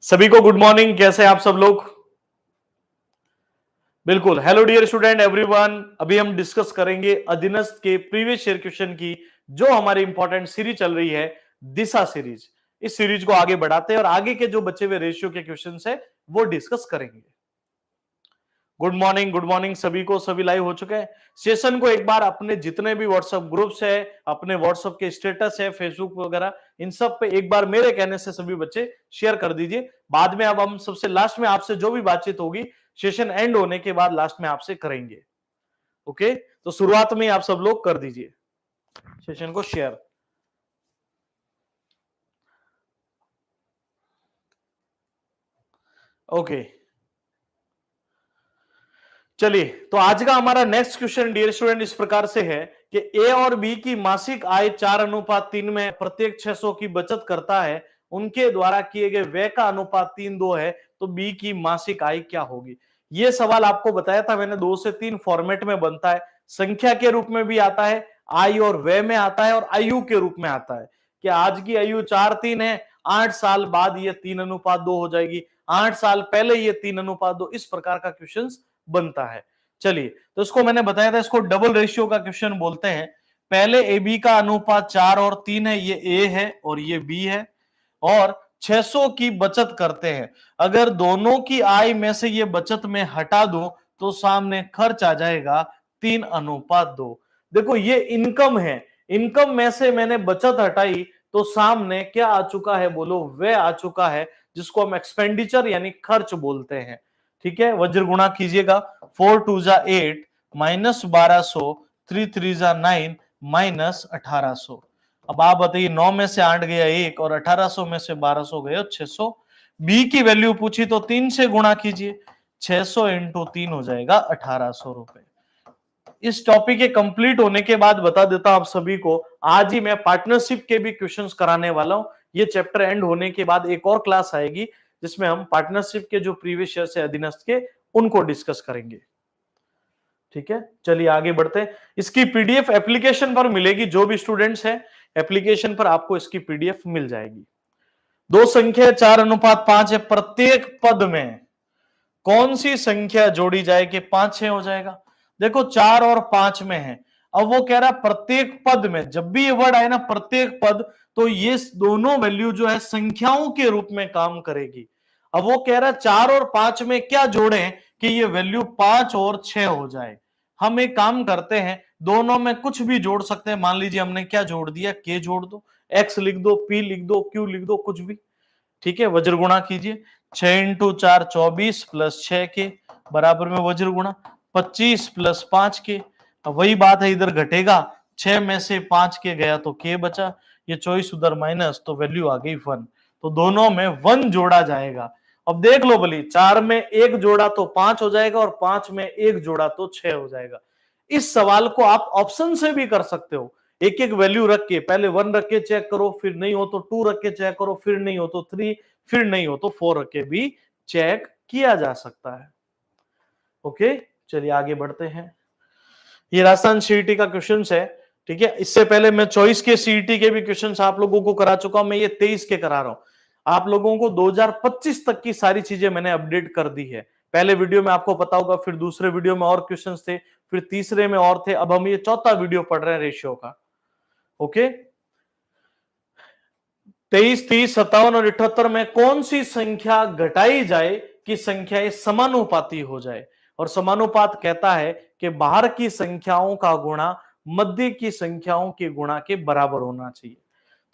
सभी को गुड मॉर्निंग, कैसे आप सब लोग? बिल्कुल, हेलो डियर स्टूडेंट एवरीवन, अभी हम डिस्कस करेंगे अधीनस्थ के प्रीवियस ईयर क्वेश्चन की, जो हमारी इंपॉर्टेंट सीरीज चल रही है दिशा सीरीज। इस सीरीज को आगे बढ़ाते हैं और आगे के जो बचे हुए रेशियो के क्वेश्चंस है वो डिस्कस करेंगे। गुड मॉर्निंग सभी को, सभी लाइव हो चुके हैं। सेशन को एक बार अपने जितने भी व्हाट्सएप ग्रुप्स है, अपने व्हाट्सएप के स्टेटस है, फेसबुक वगैरह, इन सब पे एक बार मेरे कहने से सभी बच्चे शेयर कर दीजिए। बाद में अब हम सबसे लास्ट में आपसे जो भी बातचीत होगी सेशन एंड होने के बाद लास्ट में आपसे करेंगे। ओके, तो शुरुआत में आप सब लोग कर दीजिए सेशन को शेयर। ओके, चलिए, तो आज का हमारा नेक्स्ट क्वेश्चन डियर स्टूडेंट इस प्रकार से है कि ए और बी की मासिक आय 4:3 में प्रत्येक 600 की बचत करता है, उनके द्वारा किए गए व्यय का अनुपात 3:2 है, तो बी की मासिक आय क्या होगी। ये सवाल आपको बताया था मैंने, 2 से 3 फॉर्मेट में बनता है, संख्या के रूप में भी आता है, आय और व्यय में आता है, और आयु के रूप में आता है कि आज की आयु 4:3 है, 8 साल बाद ये 3:2 हो जाएगी, 8 साल पहले ये 3:2, इस प्रकार का क्वेश्चन बनता है। चलिए, तो इसको मैंने बताया था, इसको डबल रेशियो का क्वेश्चन बोलते हैं। पहले ए बी का अनुपात 4 और 3 है, ये ए है और ये बी है, और 600 की बचत करते हैं। अगर दोनों की आय में से ये बचत में हटा दो तो सामने खर्च आ जाएगा 3:2। देखो ये इनकम है, इनकम में से मैंने बचत हटाई तो सामने क्या आ चुका है, बोलो, व्यय आ चुका है, जिसको हम एक्सपेंडिचर यानी खर्च बोलते हैं। ठीक है, वज्र गुणा कीजिएगा, 4 2 जा 8 माइनस 1200, 3 3 जा 9 माइनस 1800। अब आप बताइए, 9 में से 8 गया 1 और 1800 में से 1200 गए 600। बी की वैल्यू पूछी तो 3 से गुणा कीजिए, 600 इंटू 3 हो जाएगा 1800 रुपए। इस टॉपिक के कंप्लीट होने के बाद बता देता हूं आप सभी को, आज ही मैं पार्टनरशिप के भी क्वेश्चंस कराने वाला हूं। ये चैप्टर एंड होने के बाद एक और क्लास आएगी जिसमें हम पार्टनरशिप के जो प्रीवियस ईयर से अधीनस्थ के उनको डिस्कस करेंगे। ठीक है, चलिए आगे बढ़ते हैं। इसकी पीडीएफ एप्लीकेशन पर मिलेगी, जो भी स्टूडेंट्स हैं एप्लीकेशन पर आपको इसकी पीडीएफ मिल जाएगी। दो संख्या 4:5 है, प्रत्येक पद में कौन सी संख्या जोड़ी जाए कि 5-6 हो जाएगा। देखो 4 और 5 में है, अब वो कह रहा है प्रत्येक पद में, जब भी ये वर्ड आए ना प्रत्येक पद, तो ये दोनों वैल्यू जो है संख्याओं के रूप में काम करेगी। अब वो कह रहा है 4 और 5 में क्या जोड़ें कि ये वैल्यू 5 और 6 हो जाए। हम एक काम करते हैं, दोनों में कुछ भी जोड़ सकते हैं। मान लीजिए हमने क्या जोड़ दिया, के जोड़ दो, एक्स लिख दो, पी लिख दो, क्यू लिख दो, कुछ भी। ठीक है, वज्र गुणा कीजिए, 6 इंटू 4 24 प्लस 6 के बराबर में वज्र गुणा 25 प्लस 5 के। अब वही बात है, इधर घटेगा, 6 में से 5 के गया तो के बचा, ये 24 उधर माइनस, तो वैल्यू आ गई 1। तो दोनों में 1 जोड़ा जाएगा। अब देख लो भली, 4 में 1 जोड़ा तो 5 हो जाएगा और 5 में 1 जोड़ा तो 6 हो जाएगा। इस सवाल को आप ऑप्शन से भी कर सकते हो, एक एक वैल्यू रख के, पहले 1 रख के चेक करो, फिर नहीं हो तो 2 रख के चेक करो, फिर नहीं हो तो 3, फिर नहीं हो तो 4 रख के भी चेक किया जा सकता है। ओके, चलिए आगे बढ़ते हैं। ये राजस्थान सीईटी का क्वेश्चन है। ठीक है, इससे पहले मैं चॉइस के सीईटी के भी क्वेश्चन आप लोगों को करा चुका हूं, मैं ये 23 के करा रहा हूं। आप लोगों को 2025 तक की सारी चीजें मैंने अपडेट कर दी है। पहले वीडियो में आपको पता होगा, फिर दूसरे वीडियो में और क्वेश्चंस थे, फिर तीसरे में और थे, अब हम ये चौथा वीडियो पढ़ रहे हैं रेशियो का। ओके, 23, 30, 57 और 78 में कौन सी संख्या घटाई जाए कि संख्याएं समानुपाती हो जाए। और समानुपात कहता है कि बाहर की संख्याओं का गुणा मध्य की संख्याओं के गुणा के बराबर होना चाहिए।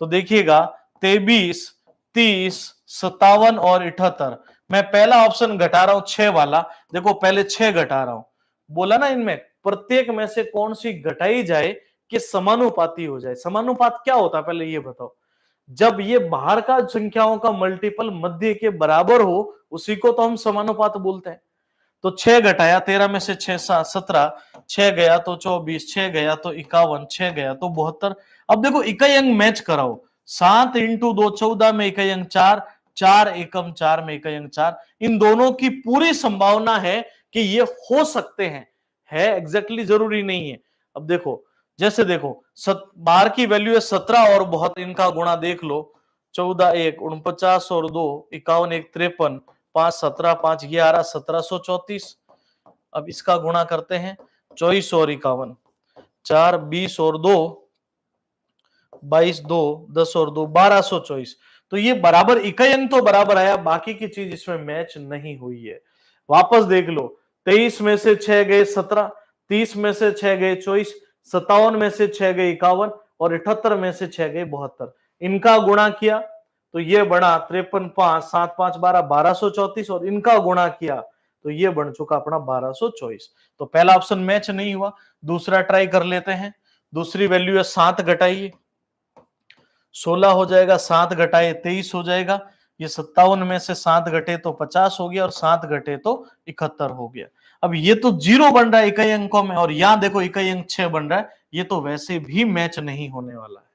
तो देखिएगा, 23, 30, 57 और 78, मैं पहला ऑप्शन घटा रहा हूं 6 वाला। देखो पहले 6 घटा रहा हूं, बोला ना इनमें प्रत्येक में से कौन सी घटाई जाए कि समानुपाती हो जाए। समानुपात क्या होता है पहले ये बताओ। जब ये बाहर का संख्याओं का मल्टीपल मध्य के बराबर हो, उसी को तो हम समानुपात बोलते हैं। तो 6 घटाया, 13 में से 6 7 17, 6 गया तो 24, 6 गया तो 51, 6 गया तो 72। अब देखो इकाई अंक मैच कराओ, 7 इंटू 2 14 में इकाई अंक 4, 4 एकम 4 में इकाई अंक 4। इन दोनों की पूरी संभावना है कि ये हो सकते हैं, है एग्जैक्टली जरूरी नहीं है। अब देखो, जैसे देखो बाहर की वैल्यू है 17 और बहुत, इनका गुणा देख लो, 14 1 49 और 2 51 1 53, 5 17 5 11 1734। अब इसका गुणा करते हैं, 24 और 51, 4 20 और 2 22, 2 10 और 2 1224। तो ये बराबर इकाई अंक तो बराबर आया, बाकी की चीज इसमें मैच नहीं हुई है। वापस देख लो, 23 में से 6 गए 17, 30 में से 6 गए 24, 57 में से 6 गए 51 और 78 में से 6 गए 72। इनका गुणा किया तो ये बना 53 5 7 5 12 1234, और इनका गुणा किया तो ये बन चुका अपना 1224। तो पहला ऑप्शन मैच नहीं हुआ, दूसरा ट्राई कर लेते हैं। दूसरी वैल्यू है 7 घटाइए, 16 हो जाएगा, 7 घटाए 23 हो जाएगा। ये 57 में से 7 घटे तो 50 हो गया और 7 घटे तो 71 हो गया। अब ये तो 0 बन रहा है इकाई अंकों में, और यहां देखो इकाई अंक 6 बन रहा है, ये तो वैसे भी मैच नहीं होने वाला है।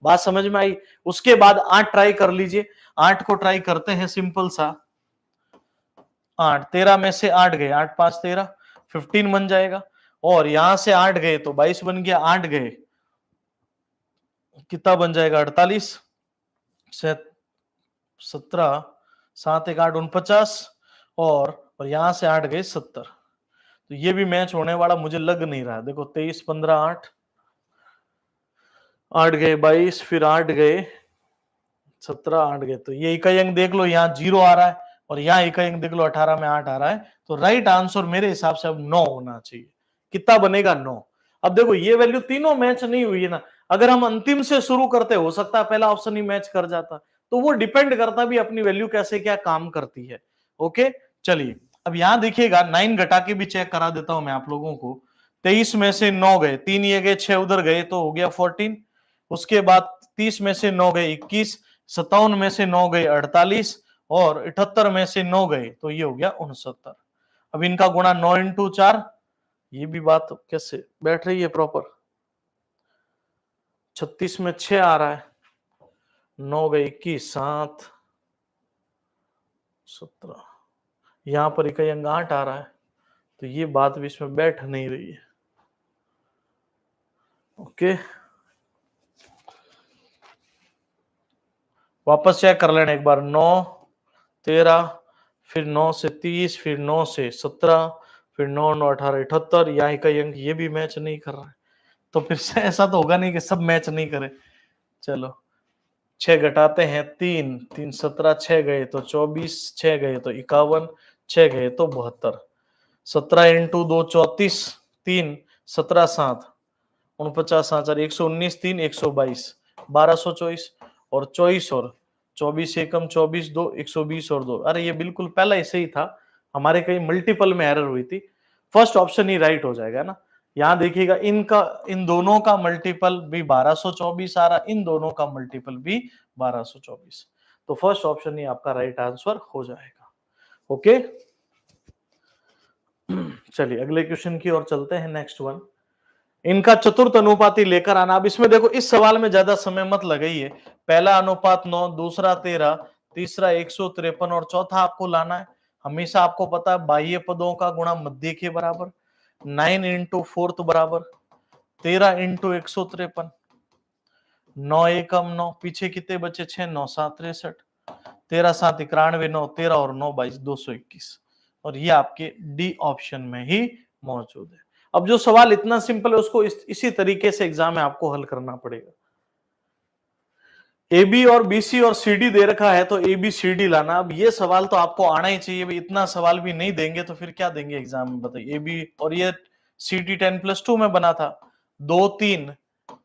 बात समझ में आई? उसके बाद 8 ट्राई कर लीजिए, 8 को ट्राई करते हैं, सिंपल सा 8, 13 में से 8 गए, 8 5 13, 15 बन जाएगा, और यहां से 8 गए तो 22 बन गया, 8 गए कितना बन जाएगा 48, 17, 7 1 8 49, और यहां से 8 गए 70। तो ये भी मैच होने वाला मुझे लग नहीं रहा। देखो 23 15 8, 8 गए 22, फिर 8 गए 17, 8 गए, तो ये इकाई अंक देख लो, यहाँ 0 आ रहा है, और यहाँ इकाई अंक देख लो 18 में 8 आ रहा है, तो राइट आंसर मेरे हिसाब से अब 9 होना चाहिए। कितना बनेगा 9। अब देखो ये वैल्यू तीनों मैच नहीं हुई है ना, अगर हम अंतिम से शुरू करते हो सकता है पहला ऑप्शन ही मैच कर जाता, तो वो डिपेंड करता भी अपनी वैल्यू कैसे क्या काम करती है। ओके चलिए, अब यहां देखिएगा 9 घटा के भी चेक करा देता हूं मैं आप लोगों को। 23 में से 9 गए, 3 ये गए, 6 उधर गए, तो हो गया 14। उसके बाद 30 में से 9 गए 21, 57 में से 9 गए 48, और 78 में से 9 गए तो ये हो गया 69। अब इनका गुणा 9 इंटू 4, ये भी बात कैसे बैठ रही है प्रॉपर। 36 में 6 आ रहा है, 9 गए 21, 7 17, यहां पर इकाई अंक 8 आ रहा है, तो ये बात भी इसमें बैठ नहीं रही है। ओके वापस चेक कर लेना एक बार। 9 13, फिर 9 से 30, फिर 9 से 17, फिर 9 9 18 78, यहाँ इकाई अंक ये भी मैच नहीं कर रहा है, तो फिर से ऐसा तो होगा नहीं कि सब मैच नहीं करे। चलो 6 घटाते हैं 3 3 17, 6 गए तो 24, 6 गए तो 51, 6 गए तो 72, 17 इंटू 2 34, 3 17 7 49 7 119, 3 122, 1224, और 24 और 24 एकम 24 2 120 और 2। अरे ये बिल्कुल पहला ही सही था, हमारे कहीं मल्टीपल में एरर हुई थी। फर्स्ट ऑप्शन ही राइट हो जाएगा ना। यहां देखिएगा इनका, इन दोनों का मल्टीपल भी 1224 आ रहा, इन दोनों का मल्टीपल भी 1224, तो फर्स्ट ऑप्शन ही आपका राइट आंसर हो जाएगा। ओके चलिए अगले क्वेश्चन की ओर चलते हैं। नेक्स्ट वन, इनका चतुर्थ अनुपाती लेकर आना। अब इसमें देखो इस सवाल में ज्यादा समय मत लगाइए। पहला अनुपात 9, दूसरा 13, तीसरा 153, और चौथा आपको लाना है। हमेशा आपको पता है बाह्य पदों का गुणा मध्य के बराबर। 9 इंटू 4 बराबर 13 इंटू 153, 9 एकम 9, पीछे कितने बचे 6, 9 7 63, 13 7 91, 9 13 और 9 22 221, और ये आपके डी ऑप्शन में ही मौजूद है। अब जो सवाल इतना सिंपल है उसको इसी तरीके से एग्जाम में आपको हल करना पड़ेगा। ए बी और बी सी और सी डी दे रखा है, तो ए बी सी डी लाना। अब ये सवाल तो आपको आना ही चाहिए भाई, इतना सवाल भी नहीं देंगे तो फिर क्या देंगे एग्जाम में बताइए। ए बी, और ये सी डी 10+2 में बना था। 2 3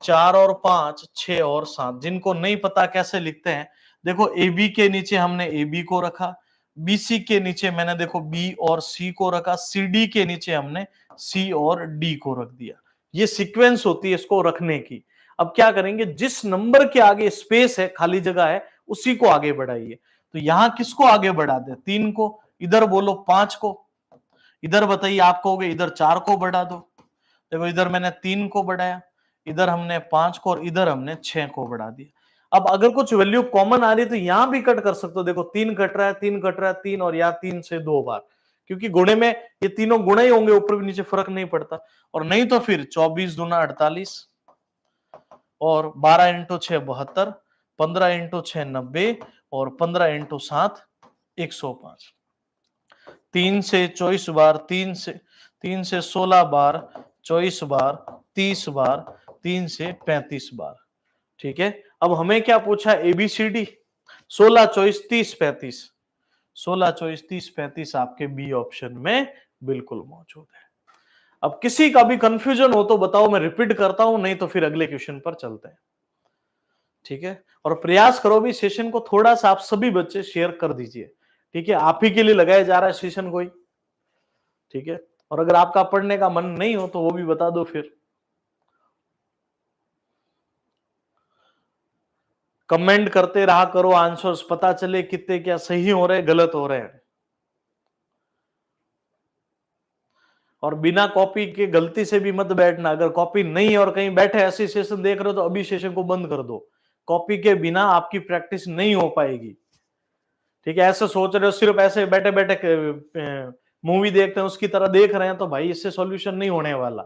4 और 5 6 और 7, जिनको नहीं पता कैसे लिखते हैं, देखो ए बी के नीचे हमने ए बी को रखा, बी सी के नीचे मैंने देखो बी और सी को रखा, सी डी के नीचे हमने सी और डी को रख दिया। ये सीक्वेंस होती है इसको रखने की। अब क्या करेंगे, जिस नंबर के आगे स्पेस है, खाली जगह है, उसी को आगे बढ़ाइए। तो यहां किसको आगे बढ़ा दे, 3 को, इधर बोलो 5 को, इधर बताइए आप कहोगे इधर 4 को बढ़ा दो। देखो इधर मैंने 3 को बढ़ाया, इधर हमने 5 को, और इधर हमने 6 को बढ़ा दिया। अब अगर कुछ वैल्यू कॉमन आ रही है तो यहां भी कट कर सकते हो। देखो 3 कट रहा है, 3 कट रहा है, 3, और यहाँ 3 से 2 बार, क्योंकि गुणे में ये तीनों गुणे ही होंगे, ऊपर भी नीचे फर्क नहीं पड़ता। और नहीं तो फिर 24 दूना 48, और 12 इंटू 6 72, 15 इंटू 6 90, और 15 इंटू 7 105। 3 से 24 बार, 3 से 16 बार, 24 बार, 30 बार, 3 से 35 बार। ठीक है, अब हमें क्या पूछा, एबीसीडी 16 24 30 35, 16 24 30 35 आपके बी ऑप्शन में बिल्कुल मौजूद है। अब किसी का भी कंफ्यूजन हो तो बताओ, मैं रिपीट करता हूं, नहीं तो फिर अगले क्वेश्चन पर चलते हैं। ठीक है, और प्रयास करो भी सेशन को थोड़ा सा आप सभी बच्चे शेयर कर दीजिए। ठीक है, आप ही के लिए लगाया जा रहा है सेशन कोई। ठीक है, और अगर आपका पढ़ने का मन नहीं हो तो वो भी बता दो फिर। कमेंट करते रहा करो, आंसर्स पता चले कितने क्या सही हो रहे गलत हो रहे हैं। और बिना कॉपी के गलती से भी मत बैठना। अगर कॉपी नहीं है और कहीं बैठे ऐसे सेशन देख रहे हो तो अभी सेशन को बंद कर दो। कॉपी के बिना आपकी प्रैक्टिस नहीं हो पाएगी। ठीक है, ऐसे सोच रहे हो सिर्फ ऐसे बैठे बैठे मूवी देखते हैं उसकी तरह देख रहे हैं, तो भाई इससे सॉल्यूशन नहीं होने वाला।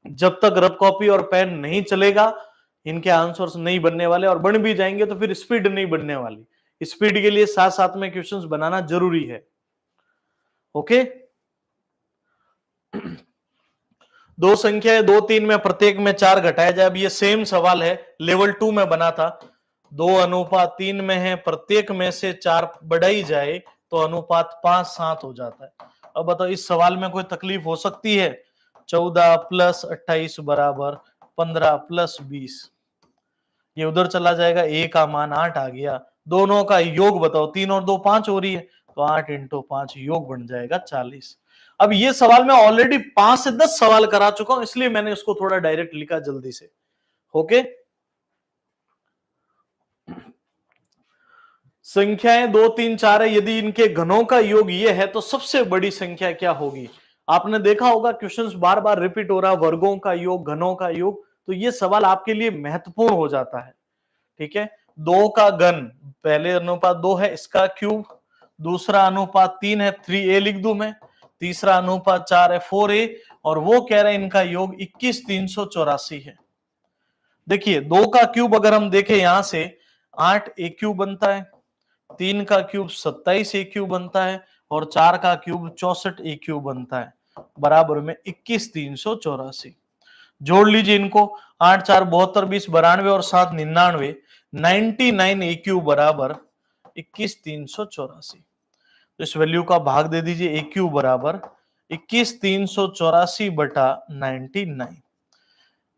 जब तक रफ कॉपी और पेन नहीं चलेगा इनके आंसर्स नहीं बनने वाले, और बन भी जाएंगे तो फिर स्पीड नहीं बनने वाली। स्पीड के लिए साथ साथ में क्वेश्चंस बनाना जरूरी है। ओके, दो संख्या 2, 3 में प्रत्येक में 4 घटाया जाए। अब ये सेम सवाल है, लेवल 2 में बना था। 2:3 में है, प्रत्येक में से 4 बढ़ाई जाए तो अनुपात 5:7 हो जाता है। अब बताओ इस सवाल में कोई तकलीफ हो सकती है? 14 + 28 = 15 + 20। ये उधर चला जाएगा, a का मान 8 आ गया। दोनों का योग बताओ, 3 और 2 5 हो रही है, तो 8 × 5 योग बन जाएगा 40। अब ये सवाल मैं ऑलरेडी 5 से 10 सवाल करा चुका हूं, इसलिए मैंने इसको थोड़ा डायरेक्ट लिखा जल्दी से। ओके, संख्याएं 2, 3, 4 है, यदि इनके घनों का योग ये है तो सबसे बड़ी संख्या क्या होगी? आपने देखा होगा क्वेश्चंस बार बार रिपीट हो रहा, वर्गों का योग, घनों का योग, तो ये सवाल आपके लिए महत्वपूर्ण हो जाता है। ठीक है, 2 का घन, पहले अनुपात 2 है इसका क्यूब, दूसरा अनुपात 3 है 3a लिख दूं मैं, तीसरा अनुपात 4 है 4a, और वो कह रहे हैं इनका योग 21,384 है। देखिए 2 का क्यूब अगर हम देखें यहां से 8a क्यूब बनता है, 3 का क्यूब 27a क्यूब बनता है, और 4 का क्यूब 64a क्यूब बनता है, बराबर में 21,384। जोड़ लीजिए इनको, 8 4 72 20 92 और 7 99, 99 AQ बराबर 21,384। तो इस वैल्यू का भाग दे दीजिए, AQ बराबर 21,384 बटा 99।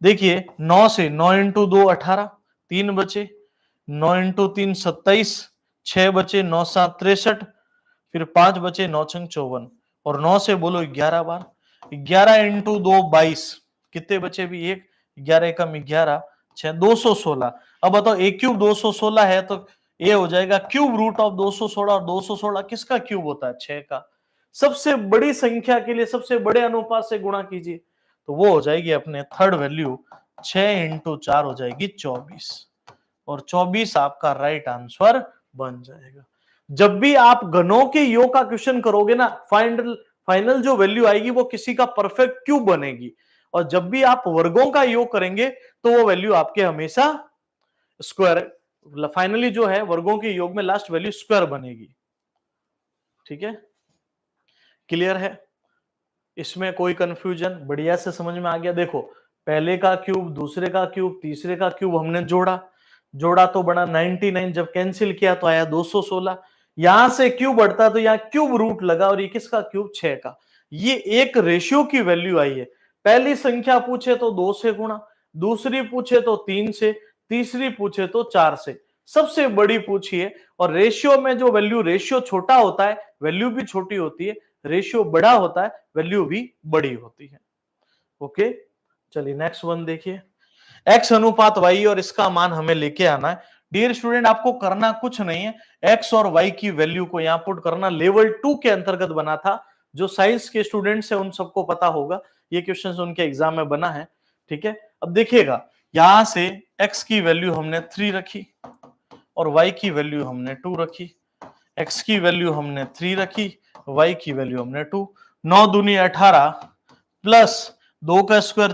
देखिए 9 से 9 × 2 18, 3 बचे, 9 × 3 27, 6 बचे, 9 7 63, फिर 5 बचे, 9 6 54, और 9 से बोलो 11 बार, 11 × 2 22, कितने बचे भी? 1, 11 कम 11, 6 216। अब बताओ a क्यूब 216 है तो ये हो जाएगा क्यूब रूट ऑफ 216, और 216 किसका क्यूब होता है? 6 का। सबसे बड़ी संख्या के लिए सबसे बड़े अनुपात से गुणा कीजिए, तो वो हो जाएगी अपने थर्ड वैल्यू 6 × 4 हो जाएगी 24, और 24 आपका राइट आंसर बन जाएगा। जब भी आप घनों के योग का क्वेश्चन करोगे ना, फाइनल जो वैल्यू आएगी वो किसी का परफेक्ट क्यूब बनेगी, और जब भी आप वर्गों का योग करेंगे तो वो वैल्यू आपके हमेशा स्क्वायर, फाइनली जो है वर्गों के योग में लास्ट वैल्यू स्क्वायर बनेगी। ठीक है, क्लियर है? इसमें कोई कंफ्यूजन? बढ़िया से समझ में आ गया? देखो पहले का क्यूब, दूसरे का क्यूब, तीसरे का क्यूब हमने जोड़ा तो बना 99, जब कैंसिल किया तो आया 216। यहां से क्यूब बढ़ता तो यहां क्यूब रूट लगा, और ये किसका क्यूब? 6 का। ये एक रेशियो की वैल्यू आई है। पहली संख्या पूछे तो 2 से गुणा, दूसरी पूछे तो 3 से, तीसरी पूछे तो 4 से, सबसे बड़ी पूछी है। और रेशियो में जो वैल्यू, रेशियो छोटा होता है वैल्यू भी छोटी होती है, रेशियो बड़ा होता है वैल्यू भी बड़ी होती है। ओके, चलिए नेक्स्ट वन देखिए, x अनुपात y, और इसका मान हमें लेके आना है। डियर स्टूडेंट, आपको करना कुछ नहीं है, x और y की वैल्यू को यहां पुट करना। लेवल 2 के अंतर्गत बना था, जो साइंस के स्टूडेंट्स हैं उन सबको पता होगा, ये क्वेश्चन उनके एग्जाम में बना है। ठीक है, अब देखिएगा यहां से x की वैल्यू हमने 3 रखी, और y की वैल्यू हमने 2 रखी। x की वैल्यू हमने 3 रखी, y की वैल्यू हमने 2। 9 दूनी 18 प्लस 2 का स्क्वायर